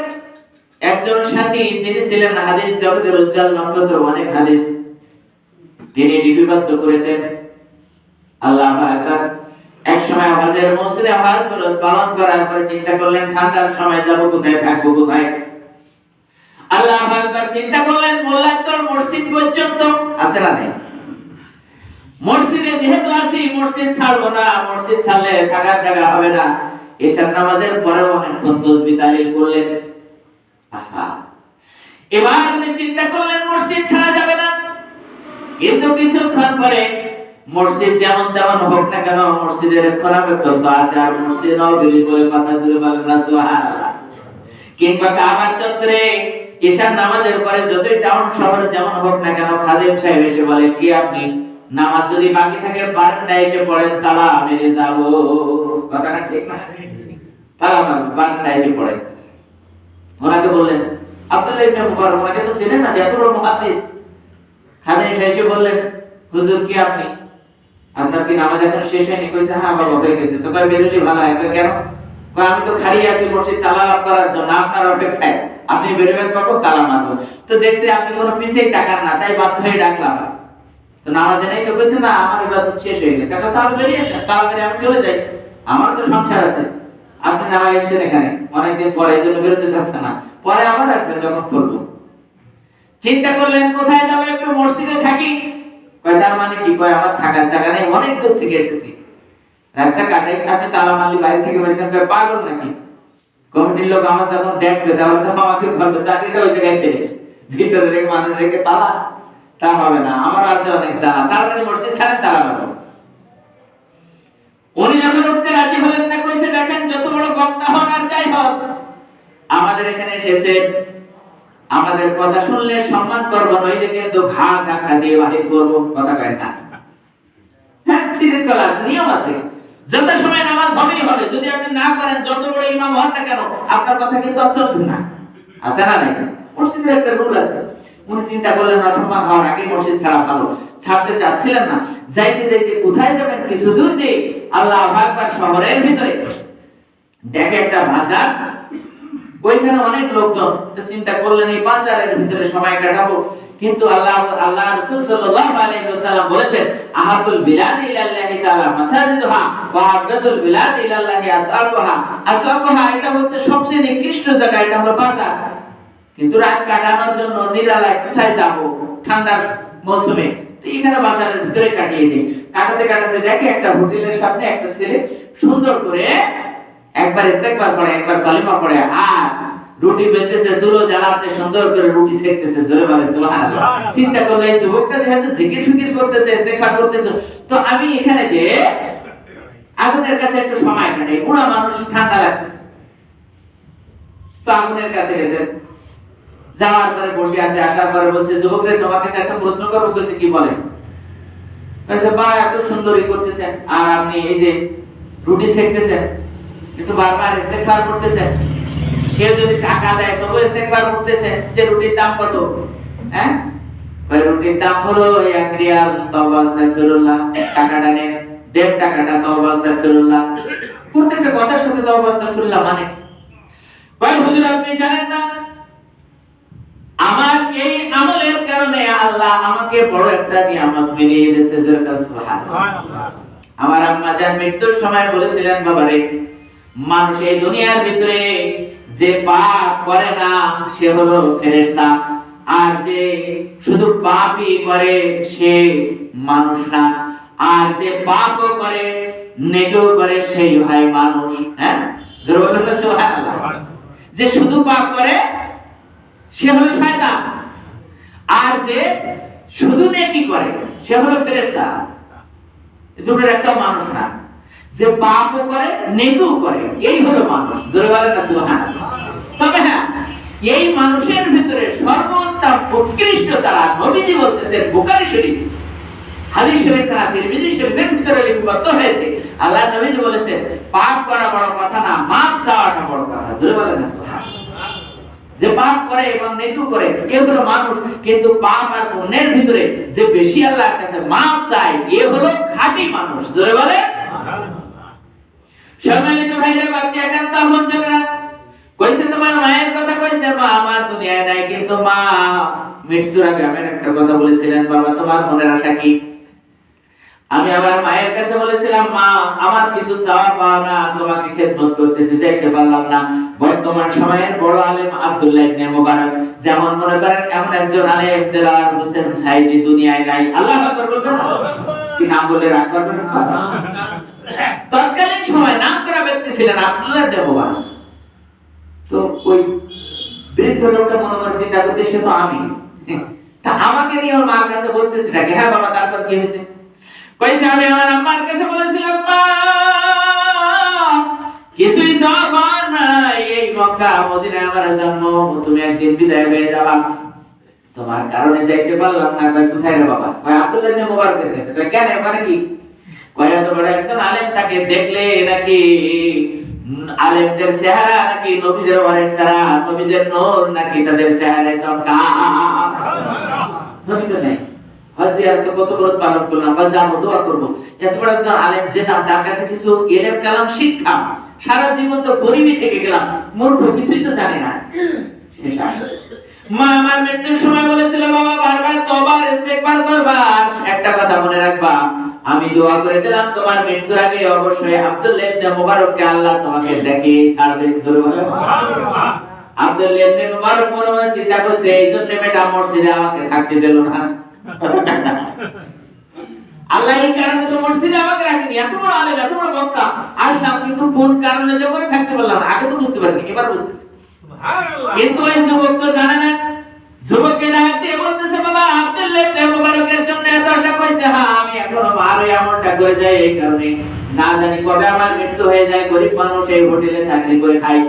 একজন সাথী, যিনি ছিলেন হাদিস জগতের উজ্জ্বল নক্ষত্র, অনেক হাদিস তিনি লিপিবদ্ধ করেছেন। আল্লাহু আকবার। এক সময় হজের মৌসুমে হজ পালন করার পরে চিন্তা করলেন ঠান্ডার সময় যাব কোথায়, থাকবো কোথায়। আল্লাহু আকবার। চিন্তা করলেন মোল্লাকর মসজিদ পর্যন্ত আছে না নাই, মসজিদে যেহেতু আছি মসজিদ ছাড়বো না, মসজিদ ছাড়লে থাকার জায়গা হবে না। এশার নামাজের পরে অনেকক্ষণ তাসবিহ তাহলিল করলেন। এবার উনি চিন্তা করলেন মসজিদ ছাড়া যাবে না, কিন্তু কিছুক্ষণ পরে মসজিদ যেমন তেমন হোক না কেন, মসজিদের খোলামের তো আছে, আর মসজিদ নববী বলে কথা, জুড়ে বলেন না সুবহানাল্লাহ। কিংবা কাবার চত্বরে এশার নামাজের পরে যতই টাউন শহর যেমন হোক না কেন, খাদেম সাহেব এসে বলে কি আপনি নামাজ যদি বাকি থাকে বারান্দায় এসে পড়েন, তালা মেরে যাব। কথাটা ঠিক না? তালা বারান্দায় এসে পড়ে। ওনাকে বললেন আব্দুল্লাহ ইবনে মুবারক, ওনাকে তো চেনেন না, এত বড় মুহাদ্দিস, খাদেম এসে বললেন, হুজুর কি আপনি, আপনার কি নামাজ এখন শেষ হয়নি? কইছে হ্যাঁ বাবা হয়ে গেছে। তো কয় বেরোলে ভালো হয়। কয় কেন? কয় আমি তো খাড়িয়ে আছি মসজিদ তালা লাভ করার জন্য আপনার অপেক্ষায়, আপনি বেরোবেন কখন, তালা মারবো। তো দেখছি আপনি কোনো পিছেই টাকার না, তাই বাধ্য হয়ে ডাকলাম। তো নামাজে নেই? তো কইছে না আমার ইবাদত শেষ হয়ে গেছে। তাহলে বেরিয়ে আসেন, তাড়াতাড়ি আমি চলে যাই, আমার তো সংসার আছে। আপনি নামাজ এসেছেন এখানে অনেকদিন পরে, এই জন্য বেরোতে চাচ্ছে না, পরে আবার আসবেন যখন করবো। চিন্তা করলেন কোথায় যাবো, একটু মসজিদে থাকি। কয় তার মানে কি? কয় আমার থাকার জায়গা নেই, অনেক দূর থেকে এসেছি, রাতটা কাটাই। আপনি তালা মারলি বাইরে থেকে বেরিয়েছেন। কয় পাগল নাকি? কমিটির লোক আমার যখন দেখবে তাহলে তো আমাকে বলবে চাকরিটা ওই জায়গায় শেষ, ভিতরে রেখে মানুষ রেখে তালা, তা হবে না, আমার আছে অনেক জানা, তাড়াতাড়ি মসজিদ ছাড়েন, তালা মারো। উনি যখন উঠতে রাজি হলেন না, কইছে দেখেন যত বড় বক্তা হন আর যাই হোক, আমাদের এখানে এসেছে, আমাদের কথা শুনলে সম্মান করব, নইলে কিন্তু ঘাড় ধাক্কা দিয়ে বাহির করব, কথা কয় না। হ্যাঁ, শৃঙ্খলা আছে, নিয়ম আছে, যত সময় নামাজ হবেই হবে, যদি আপনি না করেন যত বড় ইমাম হন না কেন আপনার কথা কিন্তু চলবে না, আছে না নাই? মসজিদের একটা রুল আছে। উনি চিন্তা করলেন অসম্মান হওয়ার আগে মসজিদ ছাড়া ভালো, ছাড়তে চাচ্ছিলেন না। যাইতে যাইতে কোথায় যাবেন, কিছু দূর যে আল্লাহু আকবার শহরের ভিতরে দেখে একটা বাজার, ওইখানে অনেক লোকজন। তো চিন্তা করলেন এই বাজারের ভিতরে সময় কাটাবো, কিন্তু আল্লাহ রাসূল সাল্লাল্লাহু আলাইহি ওয়াসাল্লাম বলেছেন আহাবুল বিলাদ ইলাল্লাহি তাআলা মাসাজিদুহা ওয়া আবগাদুল বিলাদ ইলাল্লাহি আসওয়াকুহা। আসওয়াকুহা এটা হচ্ছে সবচেয়ে নিকৃষ্ট জায়গা, এটা হলো বাজার। কিন্তু রাত কাটানোর জন্য নিরালায় কোথায় যাব ঠান্ডার মৌসুমে, তো এখানে বাজারের ভিতরে কাটিয়ে দিই। কাটাতে কাটাতে দেখে একটা হোটেলের সামনে একটা ছেলে সুন্দর করে একবার ইস্তেগফার পড়ে, একবার কালিমা পড়ে, আর রুটি বেলতেছে, চুলো জ্বালাচ্ছে, সুন্দর করে রুটি সেকতেছে, জোরে বলে সুবহানাল্লাহ। চিন্তা করলে এই যুবকটা যেহেতু জিকির ফিকির করতেছে, ইস্তেগফার করতেছে, তো আমি এখানে যে আগুনের কাছে একটু সময় কাটাই, বুড়া মানুষ, ঠান্ডা লাগতেছে। তো আগুনের কাছে গেছে, যাওয়ার পরে বসে আছে, আসার পরে বলছে যুবক রে তোমার কাছে একটা প্রশ্ন করবো। কইছে কি বলেন? কইছে বা এত সুন্দরই করতেছেন, আর আপনি এই যে রুটি সেকতেছেন, কিন্তু বারবার ইস্তেগফার করতেছেন, কেউ যদি টাকা দেয় তবু ইস্তেগফার করতেছেন, যে রুটির দাম কত? হ্যাঁ, ওই রুটির দাম হলো 1 রিয়াল, তওবা আস্তাগফিরুল্লাহ, টাকাটা নেন, 1.5 টাকাটা তওবা আস্তাগফিরুল্লাহ, প্রত্যেকটা কথার সাথে তওবা আস্তাগফিরুল্লাহ মানে কয় হুজুর আপনি জানেন না আমার এই আমলের কারণে আল্লাহ আমাকে বড় একটা নিয়ামত মিলিয়ে দিয়েছে, জোরে সুবহানাল্লাহ। আমার আম্মা জান মৃত্যুর সময় বলেছিলেন বাবারে, মানুষ এই দুনিয়ার ভিতরে যে পাপ করে না সে হলো ফেরেশতা, আর যে শুধু পাপই করে সে মানুষ না, আর যে পাপও করে নেকিও করে সেই হয় মানুষ। হ্যাঁ, জোরে বলুন না সুবহানাল্লাহ। যে শুধু পাপ করে সে হলো শয়তান, আর যে শুধু নেকি করে সে হলো ফেরেশতা। দুটোর একটা মানুষ না, যে পাপও করে নেকিও করে এই হলো মানুষ, জোরে বলেন না সুবহানাল্লাহ। তবে হ্যাঁ, এই মানুষের ভিতরে সর্বোত্তম উৎকৃষ্ট তারা নবীজি বলতেছেন, বুখারী শরীফ হাদিস শরীফ তারা তিরমিজি শরীফের ভিতরে লিপিবদ্ধ হয়েছে, আল্লাহ নবীজি বলেছেন পাপ করা বড় কথা না, মাপ চাওয়াটা বড় কথা, জোরে বলেন না সুবহানাল্লাহ। যে পাপ করে এবং নেকি করে এগুলো মানুষ, কিন্তু পাপ আর পুণ্যের ভিতরে যে বেশি আল্লাহর কাছে মাপ চায় এ হলো খাঁটি মানুষ, জোরে বলে সম্মানিত ভাইরা। বাচ্চা একান্ত আপন জনেরা কইছে তোমার মায়ের কথা, কইছে মা আমার দুনিয়ায় নাই, কিন্তু মা মৃত্যুর আগে আমার একটা কথা বলেছিলেন, বাবা তোমার মনের আশা কি? আমি আমার মায়ের কাছে বলেছিলাম, মা আমার কিছু চাওয়া পাওয়া না, তোমাকে খেদমত করতেছি, যাইতে পারলাম না। বর্তমান সময়ের বড় আলেম আব্দুল্লাহ ইবনে মুবারক, যেমন মনে করেন এমন একজন আলেম দেলাওয়ার হোসেন সাইদি দুনিয়ায় নাই। আল্লাহু আকবার বলবেন না, কি নাম বলে রাগ করবেন না? তৎকালীন সময় নাম করা ব্যক্তি ছিলেন আব্দুল্লাহ ইবনে মুবারক। তো ওই বৃদ্ধ লোকটা মনে করে চিন্তা করতে, সে তো আমি, তা আমাকে নিয়ে ওর মার কাছে বলতেছি নাকি? হ্যাঁ বাবা, তারপর কি হয়েছে? কইছে আমি আমার আম্মার কাছে বলেছিলাম, মা কিছুই চাওয়ার নাই, এই মক্কা মদিনায় আমার জন্ম, তুমি একদিন বিদায় হয়ে যাবা, তোমার কারণে যাইতে পারলাম না। কই কোথায় রে বাবা? কই আব্দুল্লাহ ইবনে মুবারকের কাছে। কই কেন, মানে কি? কই এত বড় একজন আলেম, তাকে দেখলে নাকি আলেমদের চেহারা নাকি নবীদের ওয়ারিস, তারা নবীদের নূর নাকি তাদের চেহারায় চমকা, নবী তো নাই। হাজি আর তো কত বড় পালন করলাম, বা যাবো দোয়া করবো। এত বড় একজন আলেম যেতাম, তার কাছে কিছু এলেম কালাম শিখতাম, সারা জীবন তো গরিবই থেকে গেলাম, মূর্খ, কিছুই তো জানি না। মা আমার মৃত্যুর সময় বলেছিল, বাবা বারবার তওবা আর ইস্তেগফার করবা, আর একটা কথা মনে রাখবা, আমি দোয়া করে দিলাম তোমার মৃত্যুর আগে অবশ্যই আব্দুল্লাহ ইবনে মুবারককে আল্লাহ তোমাকে দেখিয়ে ছাড়বে। জোরে বলো সুবহানাল্লাহ। আব্দুল্লাহ ইবনে মুবারক মনে মনে চিন্তা করছে, এই জন্য মেয়েটা মসজিদে আমাকে থাকতে দিল না। আল্লাহ এই কারণে তো মসজিদে আমাকে রাখেনি, এত বড় আলেম, এত বড় বক্তা, আসলাম, কিন্তু কোন কারণে যে করে থাকতে পারলাম না, আগে তো বুঝতে পারিনি, এবার বুঝতেছি। কিন্তু ওই যুবক তো জানে না। যুবককে ডাকতে বলতেছে, বাবা আব্দুল্লাহ ইবনে মুবারকের জন্য এত আশা কইছে, হ্যাঁ আমি এখনো আরো এমনটা করে যাই, এই কারণে না জানি কবে আমার মৃত্যু হয়ে যায়, গরিব মানুষ, এই হোটেলে চাকরি করে খাই।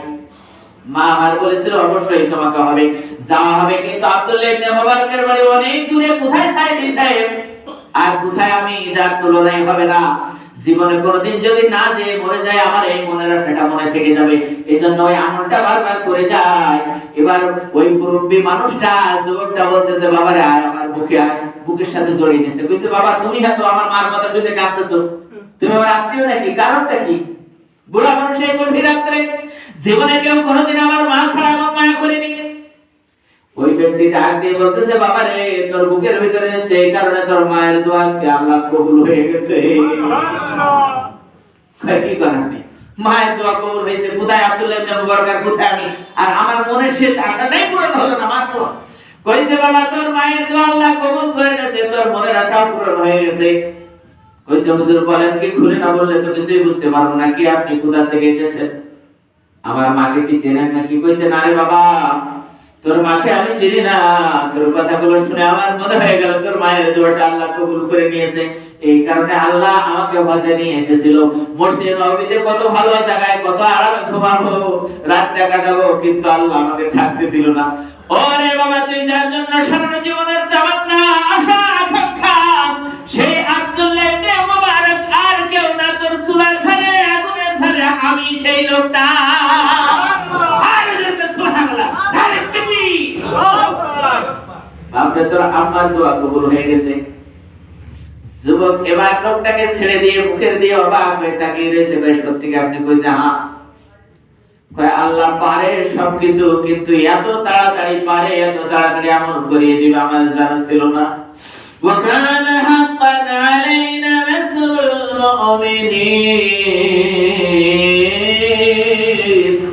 মা আমার বলেছিল অবশ্যই তোমাকে হবে, যাওয়া হবে, কিন্তু আব্দুল্লাহ ইবনে মুবারকের বাড়ি অনেক দূরে, কোথায় সাইদি সাহেব, আর কোথায় আমি, যার তুলনায় হবে না। জীবনে কোনোদিন যদি না যে মরে যায়, আমার এই মনের সেটা মনে থেকে যাবে, এই জন্য ওই আমলটা বারবার করে যায়। এবার ওই মুরব্বী মানুষটা, যুবকটা বলতেছে, বাবারে আয় আমার বুকে আয়, বুকের সাথে জড়িয়ে নিয়েছে, কইছে, বাবা তুমি না তো আমার মার কথা শুনতে কাঁদতেছো, তুমি আমার আত্মীয় নাকি, কারণটা কি? বুড়া মানুষ এই গভীর রাত্রে, জীবনে কেউ কোনোদিন আমার মা ছাড়া আমার মায়া করেনি। ওই ব্যক্তি ডাক দিয়ে বলতেছে, বাবা রে তোর বুকের ভিতরে সেই কারণে তোর মায়ের দোয়া আজকে আল্লাহ কবুল হয়ে গেছে। কি করেন আপনি? মায়ের দোয়া কবুল হয়েছে, কোথায় আব্দুল্লাহ ইবনে মুবারক, আর কোথায় আমি? আর আমার মনের শেষ আশাটাই পূরণ হলো না মাত্র। কইছে, বাবা তোর মায়ের দোয়া আল্লাহ কবুল করে গেছে, তোর মনের আশা পূরণ হয়ে গেছে। কইছে, হুজুর বলেন কি, খুলে না বললে তো কিছুই বুঝতে পারবো না, কি আপনি কোথা থেকে এসেছেন, আমার মাকে কি চেনেন নাকি? কইছে, না রে বাবা, তোর মাকে আমি চিনি না, তোর কথাগুলো শুনে আমার মনে হয়ে গেল তোর মায়ের দোয়াটা আল্লাহ কবুল করে নিয়েছে, এই কারণে আল্লাহ আমাকে হজে নিয়ে এসেছিল। মসজিদে নববীতে কত ভালো জায়গায়, কত আরামে ঘুমাবো, রাতটা কাটাবো, কিন্তু আল্লাহ আমাকে থাকতে দিল না। ওরে বাবা, তুই যার জন্য সারা জীবনের তামান্না, আশা, আকাঙ্ক্ষা, সেই আব্দুল্লাহ ইবনে মুবারক আর কেউ না, তোর চুলার ধারে, আগুনের ধারে আমি সেই লোকটা। আপনি তোর আম্মার দোয়া কবুল হয়ে গেছে। যুবক এবার লোকটাকে ছেড়ে দিয়ে মুখের দিয়ে অবাক হয়ে তাকিয়ে রয়েছে, ভাই সত্যি কি আপনি? কইছে, হ্যাঁ। কয়, আল্লাহ পারে সবকিছু, কিন্তু এত তাড়াতাড়ি পারে, এত তাড়াতাড়ি আমল করিয়ে দিবে আমার জানা ছিল না। وَكَانَ حَقًّا عَلَيْنَا نَصْرُ الْمُؤْمِنِينَ।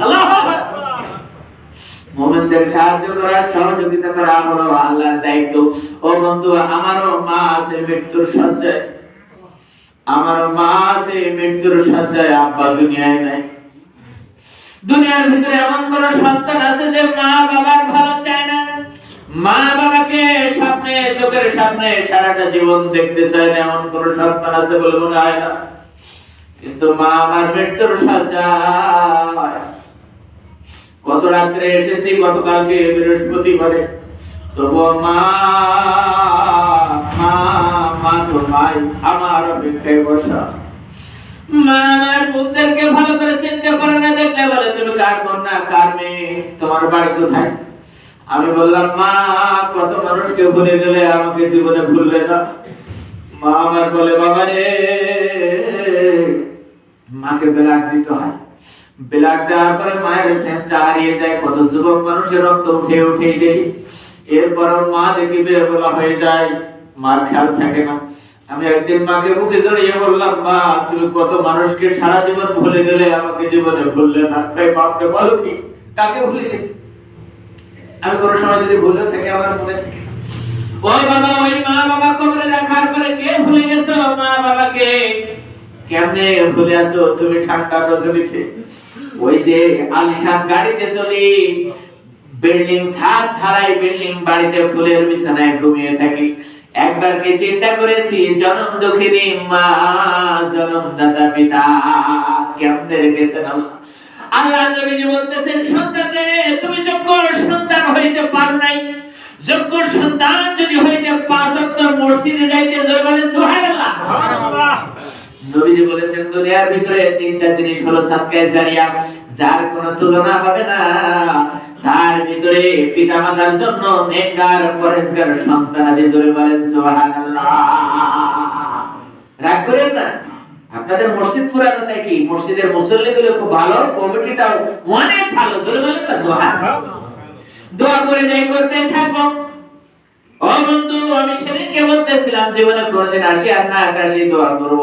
আল্লাহু আকবার। মুমিনদের সাহায্য করা, সহযোগিতা করা হলো আল্লাহর দায়িত্ব। ও বন্ধু, আমারও মা আছে মৃত্যুর শয্যায়, আমারও মা আছে মৃত্যুর শয্যায়, আব্বা দুনিয়ায় নাই। দুনিয়ার ভিতরে এমন কোন সন্তান আছে যে মা বাবার ভালো চায় না, মা বাবাকে স্বপ্নে, চোখের সামনে সারাটা জীবন দেখতে চায় না, এমন কোন সন্তান আছে বলে মনে হয় না। কিন্তু মা আমার মৃত্যুর শয্যায়, গত রাত্রে এসেছি, গতকালকে বৃহস্পতিবারে, তবুও মা মা মা তো ভাই আমার অপেক্ষায় বসা। মা আমার বোনদেরকে ভালো করে চিন্তা করে না, দেখলে বলে, তুমি কার কন্যা, কার মেয়ে, তোমার বাড়ি কোথায়? আমি বললাম, মা কত মানুষকে ভুলে গেলে, আমাকে জীবনে ভুললে না। মা আমার বলে, বাবা রে, মাকে ব্লাড দিতে হয়, ব্লাড দেওয়ার পরে মায়ের সেন্সটা হারিয়ে যায়, কত যুবক মানুষের রক্ত উঠে উঠে দেয়, এরপরও মা দেখি বেবলা হয়ে যায়, মার খেয়াল থাকে না। আমি একদিন মাকে বুকে জড়িয়ে বললাম, মা তুমি কত মানুষকে সারা জীবন ভুলে গেলে, আমাকে জীবনে ভুললে না। তাই বাপকে বলো কি, কাকে ভুলে গেছি? আমি কোনো সময় যদি ভুলেও থাকি, আমার মনে থাকে, ওই বাবা, ওই মা বাবা কবরে রাখার পরে কে ভুলে গেছো মা বাবাকে? কেমনে ভুলে আছো তুমি ঠান্ডা রজনীতে? ওই যে আলিশান গাড়িতে চলি, বিল্ডিং ছাদ ঢালাই বিল্ডিং বাড়িতে ফুলের বিছানায় ঘুমিয়ে থাকি। একবার কি চিন্তা করেছি, জনম দুঃখিনী মা, জনমদাতা পিতা কেমনে রেখেছেন আল্লাহ। আল্লাহ নবীজি বলতেছেন, সন্তান রে, তুমি যোগ্য সন্তান হইতে পারো নাই, যোগ্য সন্তান যদি হইতে 5 ওয়াক্ত মসজিদে যাইতে, জোরে বলেন সুবহানাল্লাহ। সুবহানাল্লাহ। নবীজি বলেছেন, দুনিয়ার ভিতরে 3টা জিনিস হলো সাদকায়ে জারিয়া, যার কোনো তুলনা হবে না। তার ভিতরে পিতামাতার জন্য নেককার পরেজগার সন্তানাদি, জোরে বলেন সুবহানাল্লাহ। রাগ করেন না, আপনাদের মসজিদ পুরানো তাই কি মসজিদের মুসল্লিগুলো খুব ভালো, কমিটিটাও অনেক ভালো, জোরে বলেন না সুবহানাল্লাহ। দোয়া করে যাই করতে থাকবো। ও বন্ধু, আমি সেদিনকে বলতেছিলাম জীবনে কোনোদিন আসি আর না আকাশে দোয়া করব।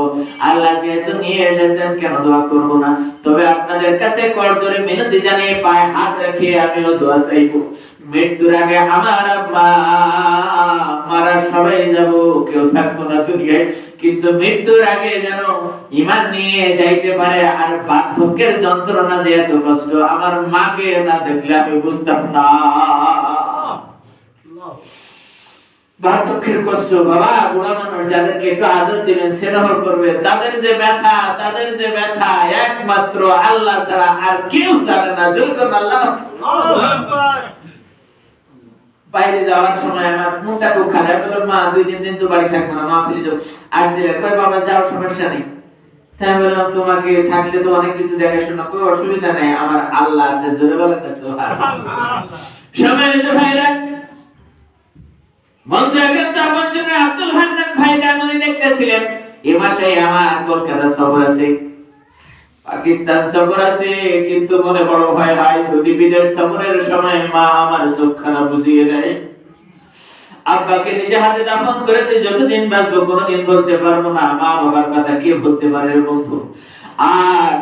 আল্লাহ যেহেতু নিয়ে এসেছেন কেন দোয়া করব না। তবে আপনাদের কাছে করজোরে মিনতি জানিয়ে পায়ে হাত রেখে আমিও দোয়া চাইব। মৃত্যুর আগে আমার মা মারা সবাই যাব, কেউ থাকবো না দুনিয়ায়, কিন্তু মৃত্যুর আগে যেন ঈমান নিয়ে যাইতে পারে। আর বার্ধক্যের যন্ত্রণা যে এত কষ্ট, আমার মাকে না দেখলে আমি বুঝতাম না। বার্ধক্যের কষ্ট বাবা, বুড়া মানুষ যাদেরকে একটু আদর দিবেন, স্নেহ করবেন, তাদের যে ব্যথা একমাত্র আল্লাহ ছাড়া আর কেউ জানে না। জোরে করুন আল্লাহু আকবার। বাইরে যাওয়ার সময় আমার মনটা খুব খারাপ হলো, মা 2-3 দিন তো বাড়ি থাকবো না, মা ফিরে যাও। আসলে কই বাবা যাও, সমস্যা নেই। তাই বললাম তোমাকে থাকলে তো অনেক কিছু দেখাশোনা, কোনো অসুবিধা নেই, আমার আল্লাহ আছে। জোরে বলেন সুবহানাল্লাহ। সম্মানিত ভাইরা, আব্দুল হান্নান ভাইজান উনি দেখতেছিলেন এই মাসে আমার কলকাতা সফর আছে, পাকিস্তান সফর আছে, কিন্তু মনে বড় ভয় হয় যদি বিদেশ সফরের সময় মা আমার চোখখানা বুঝিয়ে দেয়। আব্বাকে নিজে হাতে দাফন করেছে, যতদিন বাঁচবো কোনোদিন বলতে পারবো না মা বাবার কথা কে বলতে পারে বন্ধু। আর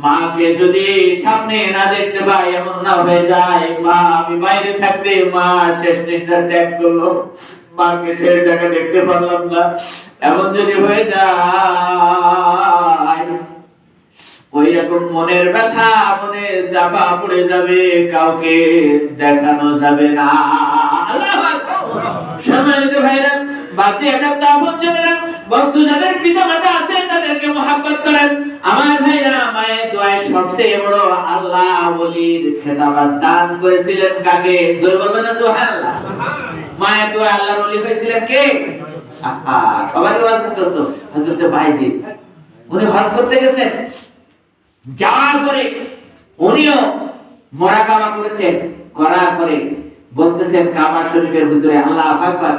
মাকে যদি সামনে না দেখতে পাই, এমন না হয়ে যায় মা আমি বাইরে থাকতে মা শেষ নিঃশ্বাস ত্যাগ করলো, মাকে শেষ দেখা দেখতে পারলাম না, এমন যদি হয়ে যায়, ওই রকম মনের ব্যথা মনে চাপা পড়ে যাবে, কাউকে দেখানো যাবে না। আল্লাহু আকবার। সম্মানিত ভাইরা, বাঁচে একাত্তা আপনজনেরা, বন্ধু যাদের পিতামাতা আছে তাদেরকে মহব্বত করেন। আমার ভাইরা, মায়ের দোয়ায় সবচেয়ে বড় আল্লাহ ওলির খেতাবাত দান করেছিলেন কাকে? জোরে বলবেন না সুবহানাল্লাহ। মায়ের দোয়ায় আল্লাহর ওলি হয়েছিলেন কে? সবারই ওয়াজ মুখস্থ, হযরত বাইজিদ। উনি হজ করতে গেছেন, যাওয়ার পরে উনিও মুরাকাবা করেছেন, করার পরে বলতেছেন কাবা শরীফের ভিতরে আল্লাহু আকবার।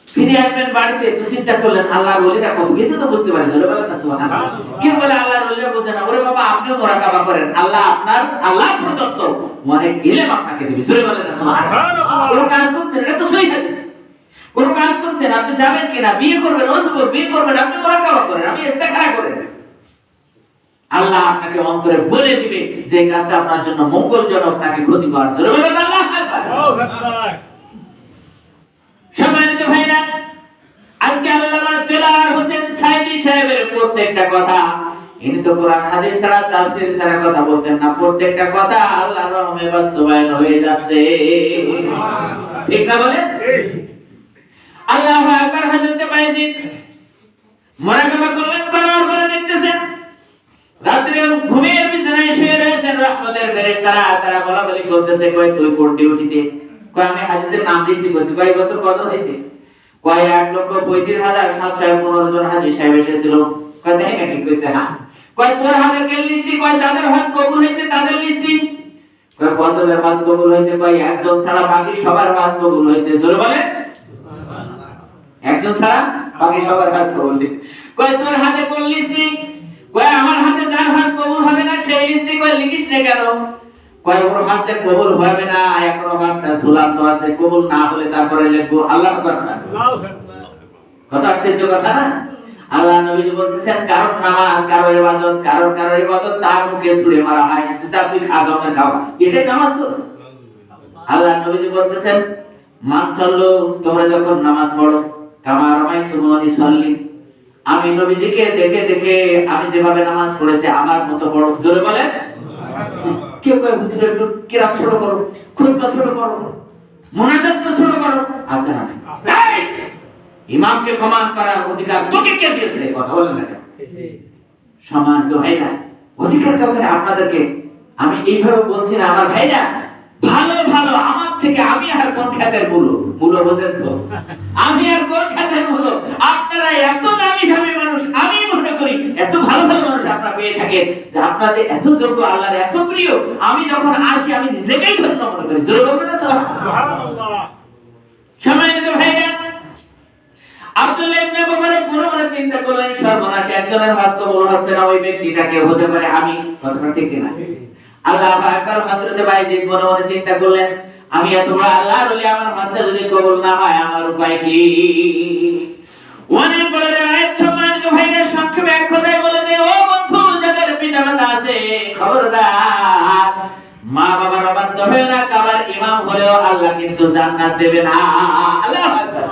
ফিরে আসবেন বাড়িতে, তো চিন্তা করলেন আল্লাহর ওলিরা কত কিছু তো বুঝতে পারে, জোরে বলেন না সুবহানাল্লাহ। কেউ বলে আল্লাহর ওলিরা বোঝে না, ওরে বাবা আপনিও মুরাকাবা করেন, আল্লাহ আপনার আল্লাহ প্রদত্ত অনেক ইলম আপনাকে দিবে, জোরে বলেন না সুবহানাল্লাহ। কোন কাজ করছেন, এটা তো সহিহ হাদিস। কোন কাজ করছেন, আপনি যাবেন কিনা, বিয়ে করবেন, ওসব বিয়ে করবেন, আপনি মুরাকাবা করেন, আপনি ইস্তেখারা করেন, আল্লাহ আপনাকে অন্তরে বলে দিবে যে কাজটা আপনার জন্য মঙ্গলজনক নাকি ক্ষতিকর। জোরে বলেন আল্লাহু আকবার। সম্মানিত ভাইরা, আজকে আল্লামা দেলাওয়ার হোসেন সাইদি সাহেবের প্রত্যেকটা কথা, ইনি তো কোরআন হাদিস ছাড়া তাফসীর ছাড়া কথা বলতেন না, প্রত্যেকটা কথা আল্লাহর রহমতে বাস্তবায়ন হয়ে যাচ্ছে, ঠিক না বলেন? আল্লাহু আকবার। হযরত বাইজিদ মুরাকাবা করলেন, করার পরে দেখতেছেন রাত্রে ঘুমের বিছানায় শুয়ে রয়েছেন, রহমতের ফেরেশতারা তারা বলা বলি করতেছে, কই তুই কোন ডিউটিতে? কই আমি হাজীদের নাম লিস্ট করছি। কয় বছর কত হয়েছে? কয় 1,35,715 জন হাজী সাহেব এসেছিল। কয় তাই নাকি? কইছে হ্যাঁ। কয় তোর হাতের কে লিস্টি? কয় যাদের হজ কবুল হয়েছে তাদের লিস্টি। কয় কতজন হজ কবুল হয়েছে? কয় একজন ছাড়া বাকি সবার হজ কবুল হয়েছে। জোরে বলে একজন ছাড়া বাকি সবার হজ কবুল হয়েছে। কয় তোর হাতে কোন লিস্টি? কয় আমার হাতে যার হজ কবুল হবে না সেই লিস্টি। কয় লিখিস না কেন? কয় ওর হজ যে কবুল হবে না, এখনো হজটা ঝুলান্ত আছে, কবুল না হলে তারপরে লিখবো। আল্লাহু আকবার। আল্লাহু আকবার। কথা আশ্চর্য কথা না? আল্লাহ নবীজি বলতেছেন কারণ নামাজ, কারো ইবাদত, কারো ইবাদত তার মুখে ছুঁড়ে মারা হয়, যেটা তুই খাও না খাও, এটাই নামাজ তো? আল্লাহ নবীজি বলতেছেন মান সাল্লু, তোমরা যখন নামাজ পড়ো, কামা রামাইতুমুনি সাল্লি, আমি নবীজিকে দেখে দেখে আমি যেভাবে নামাজ পড়েছি আমার মতো পড়ো। জোরে বলেন। কেউ কয় বুঝলো একটু কিরাত ছোট করো, খুতবা ছোট করো, মুনাজাত ছোট করো, আছে না? ইমামকে কমান্ড করার অধিকার তোকে কে দিয়েছে? কথা বলেন না কেন? সমান তো ভাইরা, অধিকার কাউকে আপনাদেরকে আমি এইভাবে বলছি না আমার ভাইরা, ভালো ভালো আমার থেকে আমি আর কোন খাতের মূলো বোঝেন তো? আমি আর কোন খাতের মূলো? আপনারা এত দামি দামি মানুষ, আমি মনে করি এত ভালো ভালো মানুষ আপনারা পেয়ে থাকেন যে আপনাদের এত যোগ্য, আল্লাহর এত প্রিয়, আমি যখন আসি আমি নিজেকেই ধন্য জন্য মনে করি। জোরে বলবেন না সুবহানাল্লাহ। সম্মানিত ভাইরা, আব্দুল্লাহ ইবনে মুবারক মনে মনে চিন্তা করলেন, সর্বনাশ, একজনের হজ কবুল হচ্ছে না, ওই ব্যক্তিটাকে হতে পারে আমি। কথাটা ঠিক কিনা? আল্লাহু আকবার। হযরত বাইজিদ মনে মনে চিন্তা করলেন, আমি এত বড় আল্লাহর ওলি, আমার হজটা যদি কবুল না হয় আমার উপায় কি? অনেক বড় আয়াত। সম্মানিত ভাইরা, সংক্ষেপে এক কথায় বলে দেয়, ও বন্ধু, যাদের পিতামাতা আছে খবরদার, মা বাবার অবাধ্য হয়ে না, কাবার ইমাম হলেও আল্লাহ কিন্তু জান্নাত দেবে না। আল্লাহু আকবার।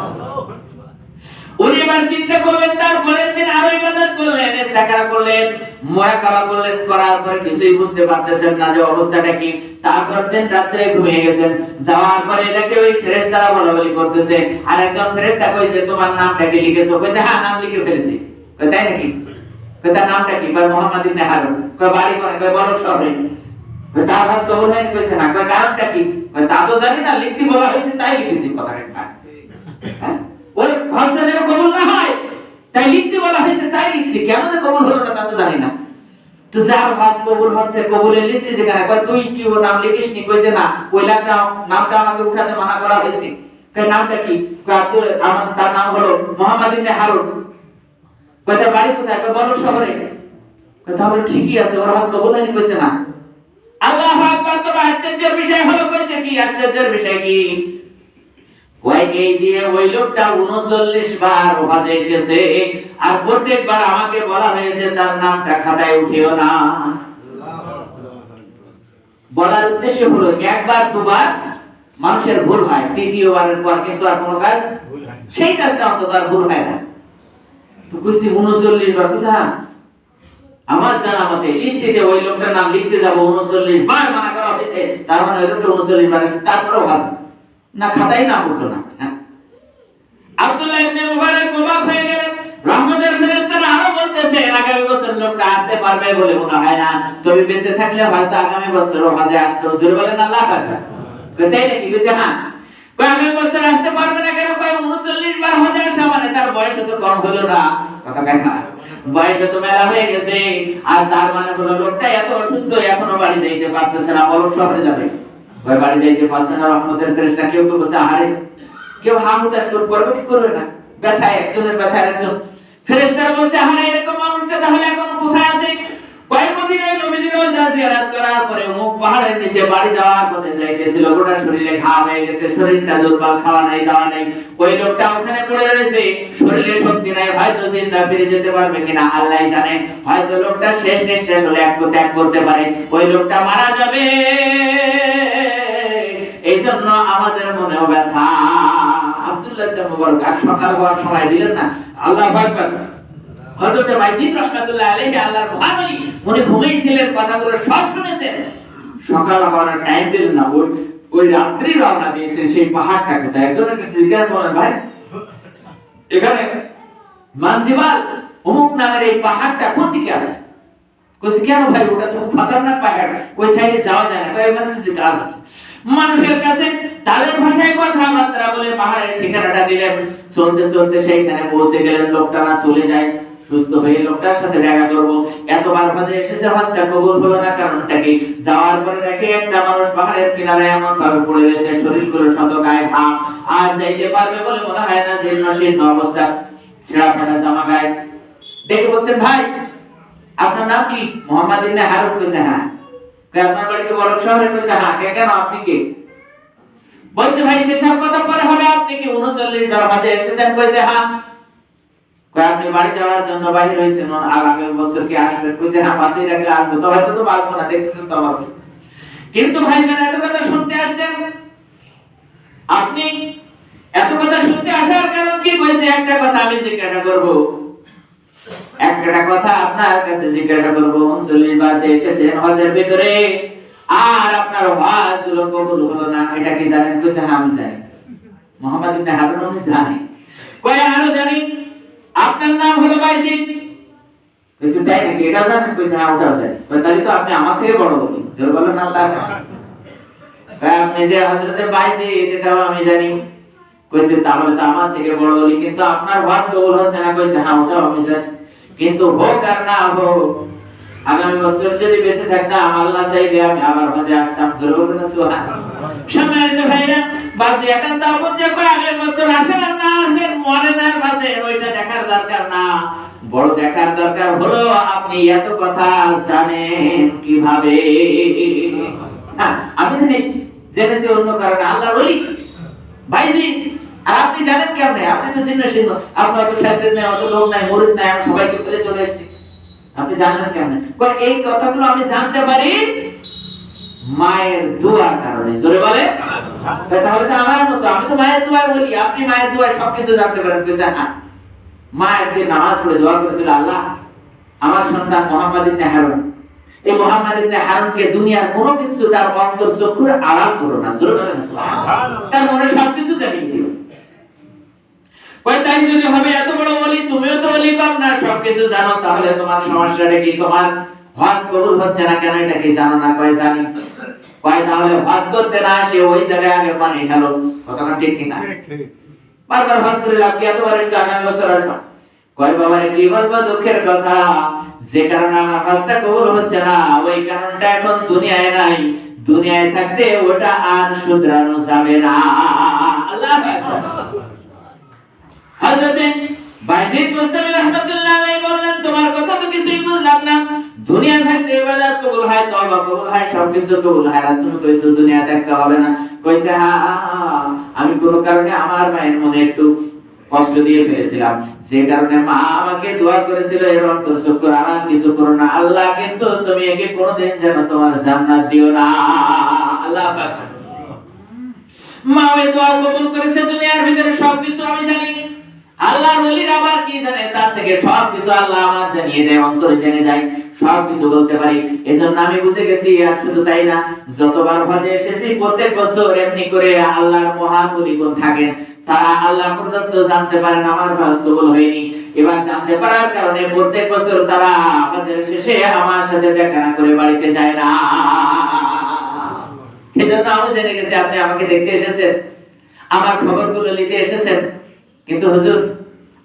উনি এবার চিন্তা করলেন, তারপরের দিন আরো ইবাদত করলেন, ইস্তেগফার করলেন, মুরাকাবা করলেন, করার পরে কিছুই বুঝতে পারতেছেন না যে অবস্থাটা কি। তারপর দিন রাতে ঘুমিয়ে গেছেন। যাওয়ার পরে দেখে ওই ফেরেশতারা বলাবলি করতেছে, আর একজন ফেরেশতা কইছে, তোমার নামটা কি লিখেছো? কইছে, হ্যাঁ, নাম লিখে ফেলেছি। কই, তাই নাকি? কই, তার নামটা কি? কই, মুহাম্মদ ইবনে হারুন। কই, বাড়ি কোথায়? কই, বড় শহরে। কই, তার হজ কবুল হয়নি? কইছে না। কই, কারণটা কি? কই, তা তো জানি না, লিখতে বলা হয়েছে তাই লিখেছি। কথা একটা, হ্যাঁ, ওই হজটা যেন কবুল না হয় তাই লিখতে বলা হয়েছে তাই লিখছি, কেন যে কবুল হলো না তা তো জানি না। তো যার হজ কবুল হচ্ছে, কবুলের লিস্টে যেখানে, কয় তুই কি ওর নাম লিখিসনি? কইছে না, ওই নামটা আমাকে উঠাতে মানা করা হয়েছে। কয়, নামটা কি? কয়, আব্দুল, তার নাম হলো মুহাম্মদ ইবনে হারুন। কয়, তার বাড়ি কোথায়? কয়, বড় শহরে। কয়, তাহলে ঠিকই আছে, ওর হজ কবুল হয়নি। কইছে না। আল্লাহু আকবার। তবে আশ্চর্যের বিষয় হলো, কইছে কি? আশ্চর্যের বিষয় কি? কয়েকই দিয়ে ওই লোকটা 39 বার হজে এসেছে, আর প্রত্যেকবার আমাকে বলা হয়েছে তার নামটা খাতায় উঠিও না। বলার উদ্দেশ্য হলো, একবার দুবার মানুষের ভুল হয়, তৃতীয়বারের পর কিন্তু আর কোনো কাজ, সেই কাজটা অন্তত আর ভুল হয় না। তো কইছি 39 বার। বুঝা, আমার জানা মতে লিস্টিতে ওই লোকটার নাম লিখতে যাব 39 বার মানা করা হয়েছে, তার মানে ওই লোকটা 39 বার এসেছে, তারপরেও হজ না, খাতাই না উঠলো না। আব্দুল্লাহ ইবনে মুবারক অবাক হয়ে গেলেন। রহমতের ফেরেশতারা আরো বলতেছে, আগামী বছর লোকটা আসতে পারবে বলে মনে হয় না, তবে বেঁচে থাকলে হয়তো আগামী বছর হজে আসতে। জোরে বলেন আল্লাহু আকবার। তাই নাকি? বুঝে, হ্যাঁ। কই, আগামী বছর আসতে পারবে না কেন? কই, 39 বার হজে আসা মানে তার বয়স তো কম হলো না। কথা কয় না, বয়স তো মেলা হয়ে গেছে, আর তার মানে হলো লোকটা এত অসুস্থ, এখনো বাড়ি যাইতে পারতেছে না, বড় শহরে যাবে। কই, বাড়ি যাইতে পারছে না। রহমতের ফেরেশতা কেউ কেউ বলছে, আরে, কেউ হামুতাস করবে কি করবে না, ব্যথায় একজনের ব্যথায় একজন। ফেরেশতারা বলছে, আরে, এরকম মানুষটা তাহলে এখন কোথায় আছে? কয়েকদিন আগে নবীজির রওজা জিয়ারত করার পরে মুখ পাহাড়ের নিচে বাড়ি যাওয়ার পথে যাইতেছিল, গোটা শরীরে ঘা হয়ে গেছে, শরীরটা দুর্বল, খাওয়া নাই, দাওয়া নাই। ওই লোকটা ওখানে পড়ে রয়েছে, শরীরে শক্তি নাই, হয়তো জিন্দা ফিরে যেতে পারবে কিনা আল্লাহই জানে। হয়তো লোকটা শেষ নিঃশ্বাস হলে একটু ত্যাগ করতে পারে, ওই লোকটা মারা যাবে। এই জন্য আমাদের মনেও ব্যথা। আব্দুল্লাহ ইবনে মুবারক আর সকাল হওয়ার সময় দিলেন না। আল্লাহু আকবার। হযরত বাইজিদ রাহমাতুল্লাহ আলাইহি, আল্লাহর মহাবলী, উনি ঘুমিয়েছিলেন, কথাগুলো সব শুনেছেন। সকাল হওয়ার টাইম দিলেন না, ওই রাত্রি রওনা দিয়েছেন সেই পাহাড়টা কোথায়। একজনের কাছে জিজ্ঞাসা করলেন, ভাই, এখানে মানজিবাল অমুক নামের এই পাহাড়টা কোন দিকে আছে? কইছে, কেন ভাই, ওটা তো খতরনাক পাহাড়, ওই সাইডে যাওয়া যায় না। কই, মানে যে কাজ আছে। মানুষের কাছে তাদের ভাষায় কথাবার্তা বলে পাহাড়ের ঠিকানাটা দিলেন। চলতে চলতে সেইখানে পৌঁছে গেলেন। লোকটা না চলে যায়, সুস্থ হয়ে লোকটার সাথে দেখা করব। এতবার হজে এসেছে, হজটা কবুল হলো না, কারণটা কি? যাওয়ার পরে দেখে একটা মানুষ পাহাড়ের কিনারে এমন ভাবে পড়ে রয়েছে, শরীরগুলো শত গায়ে ঘা, আর যাইতে পারবে বলে মনে হয় না, জীর্ণ শীর্ণ অবস্থা, ছেঁড়া ফাটা জামা গায়ে। দেখে বলছেন, ভাই, আপনার নাম কি? মুহাম্মদ ইবনে হারুন। কইছে, হ্যাঁ। কই, আপনার বাড়ি কি বড় শহরে? কইছে, হ্যাঁ। কেন, আপনি কে? বলছে, ভাই, সেসব কথা পরে হবে, আপনি কি 39 বার হজে এসেছেন? কইছে, হ্যাঁ। কই, আপনি বাড়ি যাওয়ার জন্য বাইরে হইছেন, আর আগের বছর কি আসবেন? কইছে, হ্যাঁ, পাশেই রাখলে আসবো, তো হয়তো তো বাঁচবো না, দেখতেছেন তো আমার অবস্থা। কিন্তু ভাই, যারা এত কথা শুনতে আসছেন, আপনি এত কথা শুনতে আসার কারণ কি? কইছে, একটা কথা আমি জিজ্ঞাসা করব, একটা কথা আপনার কাছে জিজ্ঞাসা করব। 39 বার যে এসেছেন হজের ভিতরে, আর আপনার হজ গুলো কবুল হলো না, এটা কি জানেন? কইছে, হ্যাঁ, আমি জানি। মুহাম্মদ ইবনে হারুন উনি জানে। কয়, আরো জানি, আপনার নাম হলো বাইজিদ। কইছে, তাই নাকি? এটা জানেন? কইছে, হ্যাঁ, ওটাও জানি। কয়, তাহলে তো আপনি আমার থেকে বড় বলি। জোর বলেন না তার। কয়, আপনি যে হযরতে বাইজিদ, এটাও আমি জানি। কইছে, তাহলে তো আমার থেকে বড় বলি, কিন্তু আপনার হজ কবুল হচ্ছে না। কইছে, হ্যাঁ, ওটাও আমি জানি। কিন্তু হোক আর না হোক, আগামী বছর যদি বেঁচে থাকতাম, আল্লাহ চাইলে আমি আবার হজে আসতাম। জোরে বলবেন না সুবহানাল্লাহ। সম্মানিত ভাইরা, বাজে একান্ত আপন যে কয় আগের বছর আসেন আর না আসেন, মনে না বাজে ওইটা দেখার দরকার না। বড় দেখার দরকার হলো আপনি এত কথা জানেন কিভাবে। হ্যাঁ, আমি জেনেছি অন্য কারণে, আল্লাহর ওলি ভাইজি। আর আপনি জানেন কেমনে? আপনি তো জিন্ন শিন্ন, আপনার তো সাহেবের নাই, অত লোক নাই, মুরিদ নাই, আমি সবাইকে ফেলে চলে এসেছি। আপনি জানেন কেমনে? এই কথাগুলো আমি জানতে পারি মায়ের দোয়ার কারণে। জোরে বলে। তাহলে তো আমার মতো, আমি তো মায়ের দোয়া বলি, আপনি মায়ের দোয়া সবকিছু জানতে পারেন। হ্যাঁ, মা একদিন নামাজ পড়ে দোয়া করেছিল, আল্লাহ আমার সন্তান মুহাম্মদ ইবনে হারুন, এই মুহাম্মদ ইবনে হারুনকে দুনিয়ার কোনো কিছু তার অন্তর চক্ষুর আড়াল করো না। জোরে বলেন সুবহানাল্লাহ। তার মনে সবকিছু জানিয়ে দিও। তাই যদি হবে এত বড় ওলি, তুমিও তো ওলি কম না, সবকিছু জানো, তাহলে তোমার সমস্যাটা কি? তোমার হজ কবুল হচ্ছে না কেন, এটা কি জানো না? কয় জানি। কয় তাহলে হজ করতে না আসে ওই জায়গায় আগে পানি ঢালো। কথাটা ঠিক কিনা? বারবার হজ করে লাভ কি? এতবার এসে আগামী বছর আসবা। কয় বাবারে কি বলবো দুঃখের কথা, যে কারণে আমার হজটা কবুল হচ্ছে না, ওই কারণটা এখন দুনিয়ায় নাই। দুনিয়ায় থাকতে ওটা আর শুধরানো যাবে না। আল্লাহু আকবার। হযরত বাইজিদ মুস্তামি রাহমাতুল্লাহ আলাইহি বললেন, তোমার কথা তো কিছুই বুঝলাম না। দুনিয়া থাকতে ইবাদত কবুল হয়, তওবা কবুল হয়, সবকিছু কবুল হয়, আর তুমি কইছো দুনিয়া থাকতে হবে না। কইছে আমি কোন কারণে আমার মায়ের মনে একটু কষ্ট দিয়ে ফেলেছিলাম, যে কারণে মা আমাকে দোয়া করেছিল এর অন্তর চক্ষু আর কিছু করো না। আল্লাহ কিন্তু তুমি একে কোনদিন যেন তোমার জান্নাত দিও না। আল্লাহ পাক মা ওই দোয়া কবুল করেছে। দুনিয়ার ভিতরে সবকিছু আমি জানি, আল্লাহর ওলিরা আবার কি জানে তার থেকে সবকিছু আল্লাহ আমার জানিয়ে দেয়, অন্তরে জেনে যায়, সবকিছু বলতে পারি। এজন্য আমি বুঝে গেছি। আর শুধু তাই না, যতবার হজে এসেছি প্রত্যেক বছর এমনি করে আল্লাহর মহান ওলিগণ থাকেন, তারা আল্লাহ প্রদত্ত জানতে পারেন আমার হজ কবুল হয়নি। এবার জানতে পারার কারণে প্রত্যেক বছর তারা হজের শেষে আমার সাথে দেখা না করে বাড়িতে যায় না। এজন্য আমি জেনে গেছি আপনি আমাকে দেখতে এসেছেন, আমার খবরগুলো নিতে এসেছেন, কিন্তু হুজুর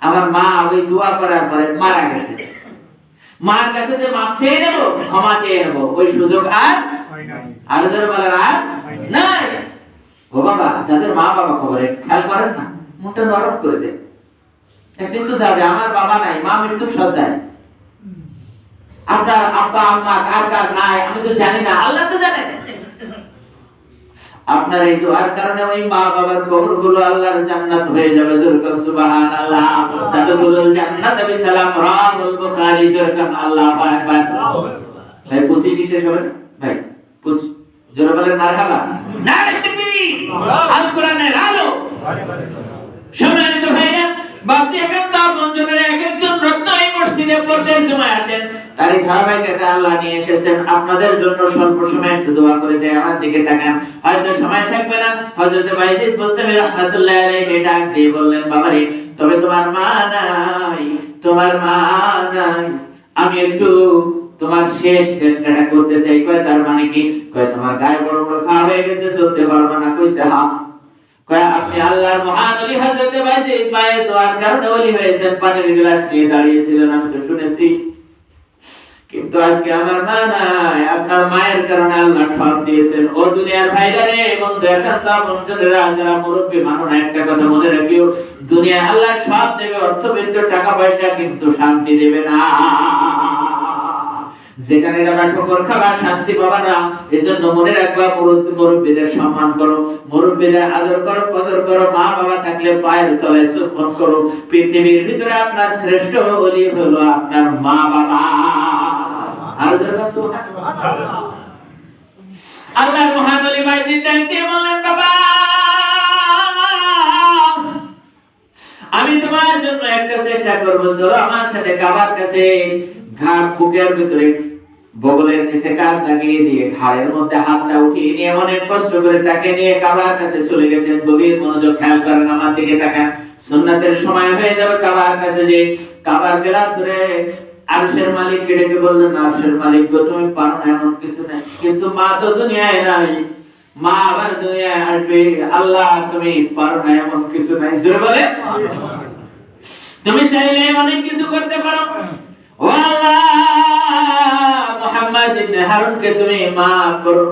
আমার মা ওই দোয়া করার পরে মারা গেছে। মার কাছে যে মাপ চেয়ে নেব, ক্ষমা চেয়ে নেব, ওই সুযোগ আর জোরে বলেন আর নাই। ও বাবা, যাদের মা বাবা খবরে খেয়াল করেন না, মনটা নরম করে দেন। একদিন তো যাবে, আমার বাবা নাই, মা মৃত্যুর শয্যায়। আপনার আব্বা আম্মা কার কার নাই আমি তো জানি না, আল্লাহ তো জানেন। আপনার এই দোয়ার কারণে ওই মা বাবার কবরগুলো আল্লাহর জান্নাত হয়ে যাবে। জোরে বলেন সুবহানাল্লাহ। তাদখুলুল জান্নাত বিসালাম। রাহুল বুখারী। জোরে বলেন আল্লাহু আকবার। ভাই 25 কি শেষ হবে না ভাই? 25 জোরে বলেন মারহাবা। নারে তাকবীর। আল কোরআনের আলো। সম্মানিত ভাইরা, বাকি একান্ত আপনজনের একজন রত্ন এই মসজিদে প্রত্যেক সময় আসেন, তারই ধারাবাহিকতা আল্লাহ নিয়ে এসেছেন আপনাদের জন্য। স্বল্প সময় একটু দোয়া করে যায়, আমার দিকে তাকান, হয়তো সময় থাকবে না। হযরত বাইজিদ মুস্তামি রাহমাতুল্লাহ আলাইহি ডাক দিয়ে বললেন, বাবারে তবে তোমার মা নাই, তোমার মা নাই, আমি একটু তোমার শেষ চেষ্টাটা করতে চাই। কয় তার মানে কি? কয় তোমার গায়ে বড় বড় ঘা হয়ে গেছে, চলতে পারবে না। কইছে হ্যাঁ। কয় আপনি আল্লাহর মহান ওলি হযরত বাইজিদ মায়ের দোয়ার কারণে ওলি হয়েছেন, পানির গ্লাস নিয়ে দাঁড়িয়েছিলেন, আমি তো শুনেছি। কিন্তু আজকে আমার মা নাই, আপনার মায়ের কারণে আল্লাহ সব দিয়েছেন। ও দুনিয়ার ভাইরা রে, বন্ধু একান্ত আপনজনেরা যারা মুরব্বি মানুষ, একটা কথা মনে রাখিও, দুনিয়ায় আল্লাহ সব দেবে, অর্থবিত্ত টাকা পয়সা, কিন্তু শান্তি দেবে না। যেখানে এরা ঠোকর খাবা শান্তি পাবা না। এজন্য মনে রাখবা, মুরব্বিদের সম্মান করো, মুরব্বিদের আদর করো, কদর করো। মা বাবা থাকলে পায়ের তলায় চুম্বন করো। পৃথিবীর ভিতরে আপনার শ্রেষ্ঠ ওলি হলো আপনার মা বাবা। আর যারা সুবহানাল্লাহ। আল্লাহর মহান ওলি বাইজিদ ডাকতে বললেন, বাবা আমি তোমার জন্য একটা চেষ্টা করব, চলো আমার সাথে কাবার কাছে। ঘাড় বুকের ভিতরে বগলের নিচে কাঁধ লাগিয়ে দিয়ে ঘাড়ের মধ্যে হাতটা উঠিয়ে নিয়ে অনেক কষ্ট করে তাকে নিয়ে কাবার কাছে চলে গেছেন। গভীর মনোযোগ খেয়াল করেন, আমার দিকে তাকান। সুন্নাতের সময় হয়ে যাবে কাবার কাছে, যে কাবার গেলাম ধরে আরশের মালিককে ডেকে বললেন, আরশের মালিক গো তুমি পারো না এমন কিছু নাই, কিন্তু মা তো দুনিয়ায় নাই, মা আবার দুনিয়ায় আসবে, আল্লাহ তুমি পারো না এমন কিছু নাই। জোরে বলে তুমি চাইলে অনেক কিছু করতে পারো। ও আল্লাহ মুহাম্মদ ইবনে হারুনকে তুমি মাফ করো।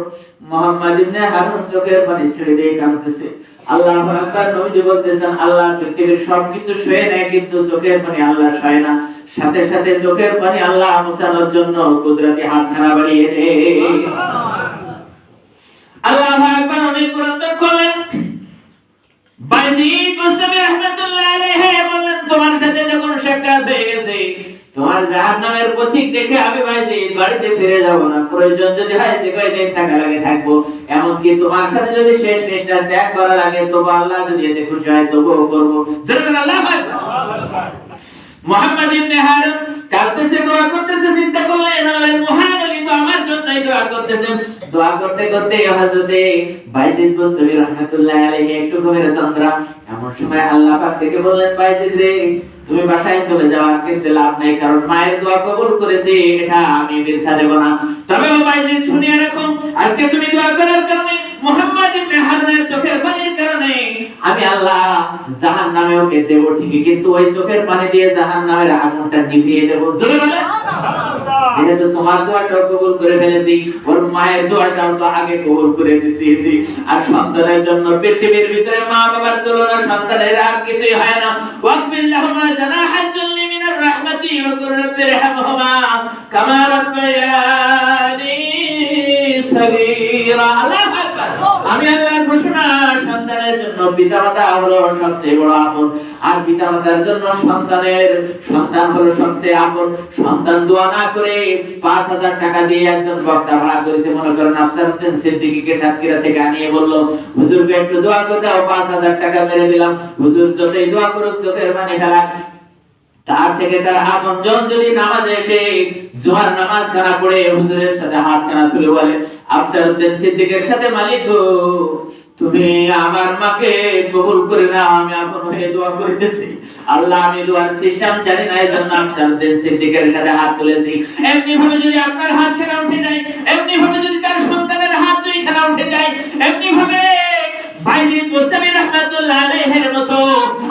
মুহাম্মদ ইবনে হারুন চোখের পানি ছেড়ে দিয়ে কাঁদতেছে। আল্লাহু আকবার। নবীজি বলতেছেন আল্লাহ পৃথিবীর সবকিছু সয়ে নেয় কিন্তু চোখের পানি আল্লাহ সয় না। সাথে সাথে চোখের পানি আল্লাহ মুছানোর জন্য কুদরতি হাতখানা বাড়িয়ে দেয়। আল্লাহু আকবার। অনেক কোরআন করলেন। বাইজিদ মুস্তামি রাহমাতুল্লাহ আলাইহি বললেন তোমার সাথে যখন সাক্ষাৎ হয়ে গেছে তোমার জাহান্নামের পথিক দেখে আমি বাইজিদ বাড়িতে ফিরে যাব না। প্রয়োজন যদি হয় যে কয়দিন থাকা লাগে থাকবো, এমনকি তোমার সাথে যদি শেষ নিঃশ্বাস ত্যাগ করা লাগে তবু আল্লাহ যদি এতে খুশি হয় তবুও করবো। যেরকম আল্লাহু আকবার। মুহাম্মদ ইবনে হারুন কাঁদতেছে, দোয়া করতেছে। চিন্তা করলেন আল্লাহ মুহাম্মদ তো আমার জন্যই দোয়া করতেছেন। দোয়া করতে করতে হযরতে বাইজিদ বুস্তামি রাহমাতুল্লাহ আলাইহি একটু ঘুমের তন্দ্রা। এমন সময় আল্লাহ পাক থেকে বললেন বাইজিদ রে তুমি বাসায় চলে যাও, কিন্তু লাভ নাই, কারণ মায়ের দোয়া কবুল করেছি, এটা আমি বৃথা দেব না। তবে ও বাইজিদ শুনিয়ে রাখো, আজকে তুমি দোয়া করার কারণে মুহাম্মদ ইবনে হারুনের চোখের পানির কারণে আমি আল্লাহ জাহান্নামে ওকে দেব ঠিকই, কিন্তু ওই চোখের পানি দিয়ে জাহান্নামের আগুনটা নিভিয়ে দেব। জোরে বলে যেহেতু তোমার দোয়াটা কবুল করে ফেলেছি, ওর মায়ের দোয়াটাও তো আগে কবুল করে দিয়েছি। আর সন্তানের জন্য পৃথিবীর ভিতরে মা বাবার তুলনা সন্তানের আর কিছুই হয় না। ওয়াকফিল্লাহুমা জানাহাজ যুল্লি মিনার রাহমাতি ওয়া কুর রাব্বিরহামহুমা কামা রাব্বায়ানি সগীরা। আল্লাহু আকবার। আমি আল্লাহর ঘোষণা, সন্তানের জন্য পিতামাতা হলো সবচেয়ে বড় আপন, আর পিতামাতার জন্য সন্তান হলো সবচেয়ে আপন। সন্তান দোয়া না করে 5000 টাকা দিয়ে একজন বক্তা ভাড়া করেছে, মনে করেন আফসারউদ্দিন সিদ্দিকীকে সাতক্ষীরা থেকে আনিয়ে বলল হুজুরকে একটু দোয়া করে দাও, 5000 টাকা মেরে দিলাম। হুজুর যতই দোয়া করুক চোখের পানি ফেলা। তার থেকে তার আপনজন যদি নামাজে এসে জুমার নামাজ খানা পড়ে হুজুরের সাথে হাত খানা তুলে বলে আফসারউদ্দিন সিদ্দিকের সাথে মালিক গো তুমি আমার মাকে কবুল করে নাও, আমি আপন হয়ে দোয়া করিতেছি। আল্লাহ আমি দোয়ার সিস্টেম জানি না, এজন্য আফসারউদ্দিন সিদ্দিকের সাথে হাত তুলেছি। এমনি ভাবে যদি আপনার হাত খানা উঠে যায়, এমনি ভাবে যদি তার সন্তানের হাত দুই খানা উঠে যায়, এমনি ভাবে বাইজিদ বুস্তামি রাহমাতুল্লাহ আলাইহির মতো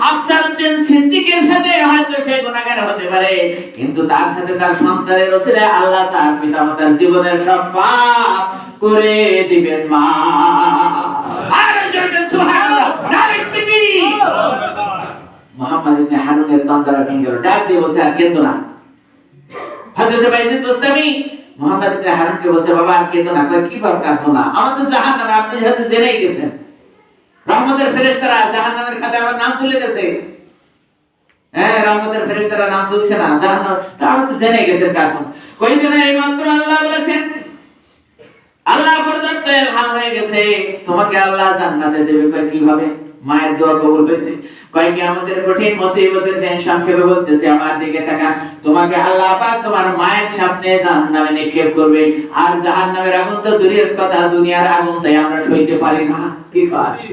আফসারউদ্দিন সিদ্দিকের সাথে হয়তো সে গুনাহগার হতে পারে, কিন্তু তার সাথে তার সন্তানের ওসিলায় আল্লাহ তার পিতামাতার জীবনের সব পাপ করে দিবেন মা। আর জোরে সুবহানাল্লাহ, নারে তাকবীর। মুহাম্মদ ইবনে হারুনের তন্দ্রা ভেঙে গেল, ডাক দিয়ে বলছে আর কেঁদো না। হযরত বাইজিদ বুস্তামি মুহাম্মদ ইবনে হারুনকে বলছে বাবা আর কেঁদো না। কয় কি ভাব কাঁদবো না, আমার তো জাহান্নামে, আপনি যেহেতু জেনেই গেছেন রহমতের ফেরেশতারা জাহান্নামের খাতায় আমার নাম তুলে গেছে। হ্যাঁ রহমতের ফেরেশতারা নাম তুলছে না, জাহান্নাম তা আমি তো জেনে গেছেন কাকুন। কই দিন এই মাত্র আল্লাহ বলেছেন, আল্লাহ পর্যন্ত ভালো হয়ে গেছে, তোমাকে আল্লাহ জান্নাতে দেবে। কয় কিভাবে? মায়ের দোয়া কবুল করেছে। কয় কি আমাদের কঠিন মুসিবতের দিন সংক্ষেপে বলতেছে আমার দিকে তাকা, তোমাকে আল্লাহ পাক তোমার মায়ের সামনে জাহান্নামে নিক্ষেপ করবে। আর জাহান্নামের আগুন তো দূরের কথা, দুনিয়ার আগুন তাই আমরা সইতে পারি না। কি পারি?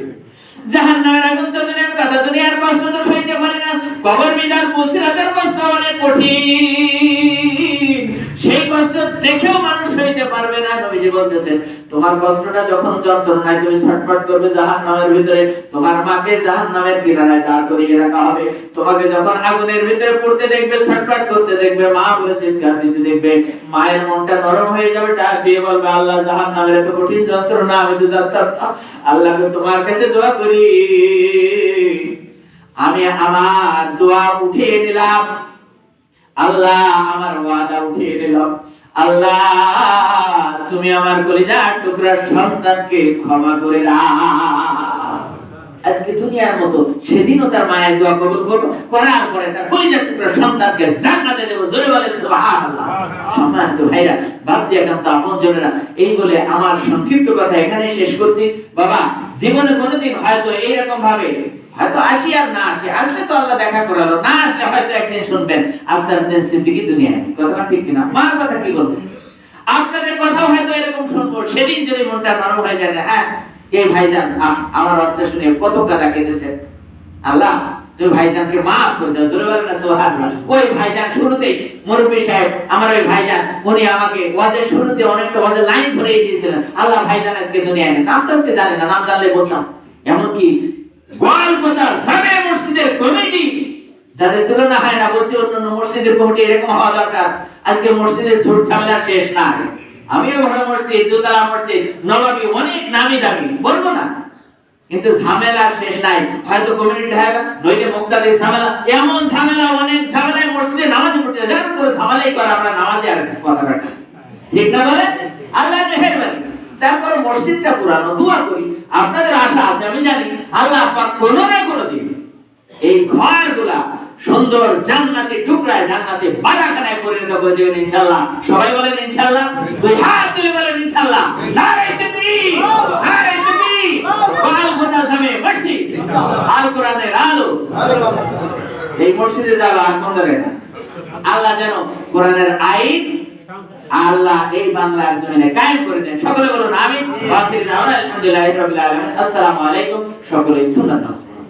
জাহান্নামের আগুন তো দূরের কথা, দুনিয়ার কষ্ট তো সইতে পারি না। কবর বিচার পুসিরাতের কষ্ট অনেক কঠিন, সেই কষ্ট দেখেও মানুষ সইতে পারবে না। নবীজি বলতেছেন তোমার কষ্টটা যখন যন্ত্রণায় তুমি ছটফট করবে জাহান্নামের ভিতরে, তোমার মাকে জাহান্নামের কিনারায় দাঁড় করিয়ে রাখা হবে। তোমাকে যখন আগুনের ভিতরে পড়তে দেখবে, ছটফট করতে দেখবে, মা বলে চিৎকার দিতে দেখবে, মায়ের মনটা নরম হয়ে যাবে, ডাক দিয়ে বলবে আল্লাহ জাহান্নামের এত কঠিন যন্ত্রণা আমি তো জানতাম না, আল্লাহকে তোমার কাছে দোয়া করি, আমি আমার দোয়া উঠিয়ে নিলাম, আল্লাহ আমার ওয়াদা উঠিয়ে নিলাম, আল্লাহ তুমি আমার কলিজার টুকরা সন্তানকে ক্ষমা করে দাও। আজকে দুনিয়ার মতো সেদিনও তার মায়ের দোয়া কবুল করার পরে তার কলিজার টুকরা সন্তানকে জান্নাতে দেব। জোরে বলেন সুবহানাল্লাহ। সম্মানিত ভাইরা, ভাবছি একান্ত আপনজনেরা, এই বলে আমার সংক্ষিপ্ত কথা এখানে শেষ করছি। বাবা জীবনে কোনোদিন হয়তো এইরকম ভাবে হয়তো আসি আর না আসে, আসলে তো আল্লাহ দেখা করালো, না আসলে হয়তো একদিন শুনবেন আফসারউদ্দিন সিদ্দিকী দুনিয়ায়। কথাটা ঠিক কিনা? মার কথা কি বলবো, আপনাদের কথাও হয়তো এরকম শুনবো। সেদিন যদি মনটা নরম হয়ে যায়, হ্যাঁ এই ভাইজান আমার অস্ত্র শুনে কত কাদা কেঁদেছে, আল্লাহ তুমি ভাইজানকে মাফ করে দাও। জোরে বলেন না সুবহানাল্লাহ। ওই ভাইজান শুরুতেই মুরব্বি সাহেব আমার ওই ভাইজান, উনি আমাকে ওয়াজের শুরুতে অনেকটা ওয়াজের লাইন ধরেই দিয়েছিলেন, আল্লাহ ভাইজান আজকে দুনিয়ায় নেই। নাম তো আজকে জানে না, নাম জানলে বলতাম। এমনকি গোয়ালপাতা জামে মসজিদের কমিটি যাদের তুলনা হয় না, বলছি অন্যান্য মসজিদের কমিটি এরকম হওয়া দরকার। আজকে মসজিদের ঝুট ঝামেলা শেষ নাই, আমিও বড় মসজিদ, দোতলা মসজিদ, নবাবী, অনেক নামি দামি, বলবো না, কিন্তু ঝামেলা শেষ নাই। হয়তো কমিউনিটি ঢাকা নইলে মুক্তাদি ঝামেলা, এমন ঝামেলা, অনেক ঝামেলায় মসজিদে নামাজ পড়তে যার উপরে ঝামেলাই করে আমরা নামাজে আর কথা কাটা, ঠিক না বলে? আল্লাহ মেহেরবানি, তারপরে মসজিদটা পুরানো, দোয়া করি আপনাদের আশা আছে আমি জানি আল্লাহ পাক কোনো না কোনো দিন এই ঘরগুলা সুন্দর জান্নাতি টুকরায়, জান্নাতি বাগাখানায় পরিণত করে দেবেন ইনশাআল্লাহ। সবাই বলেন ইনশাআল্লাহ, দুই হাত তুলে বলেন ইনশাআল্লাহ। নারে তাকবীর, নারে তাকবীর। আল মুতাসামি মসজিদ, আল কোরআনের আলো। এই মসজিদে যারা আর করে না, আল্লাহ যেন কোরআনের আইন আল্লাহ এই বাংলার জমিনে কায়েম করে দেন। সকলে বলুন আমিন। ওয়া আখিরু দাওয়ানা আলহামদুলিল্লাহি রাব্বিল আলামিন। আসসালামু আলাইকুম। সকলেই সুন্নাত নামাজ পড়ুন।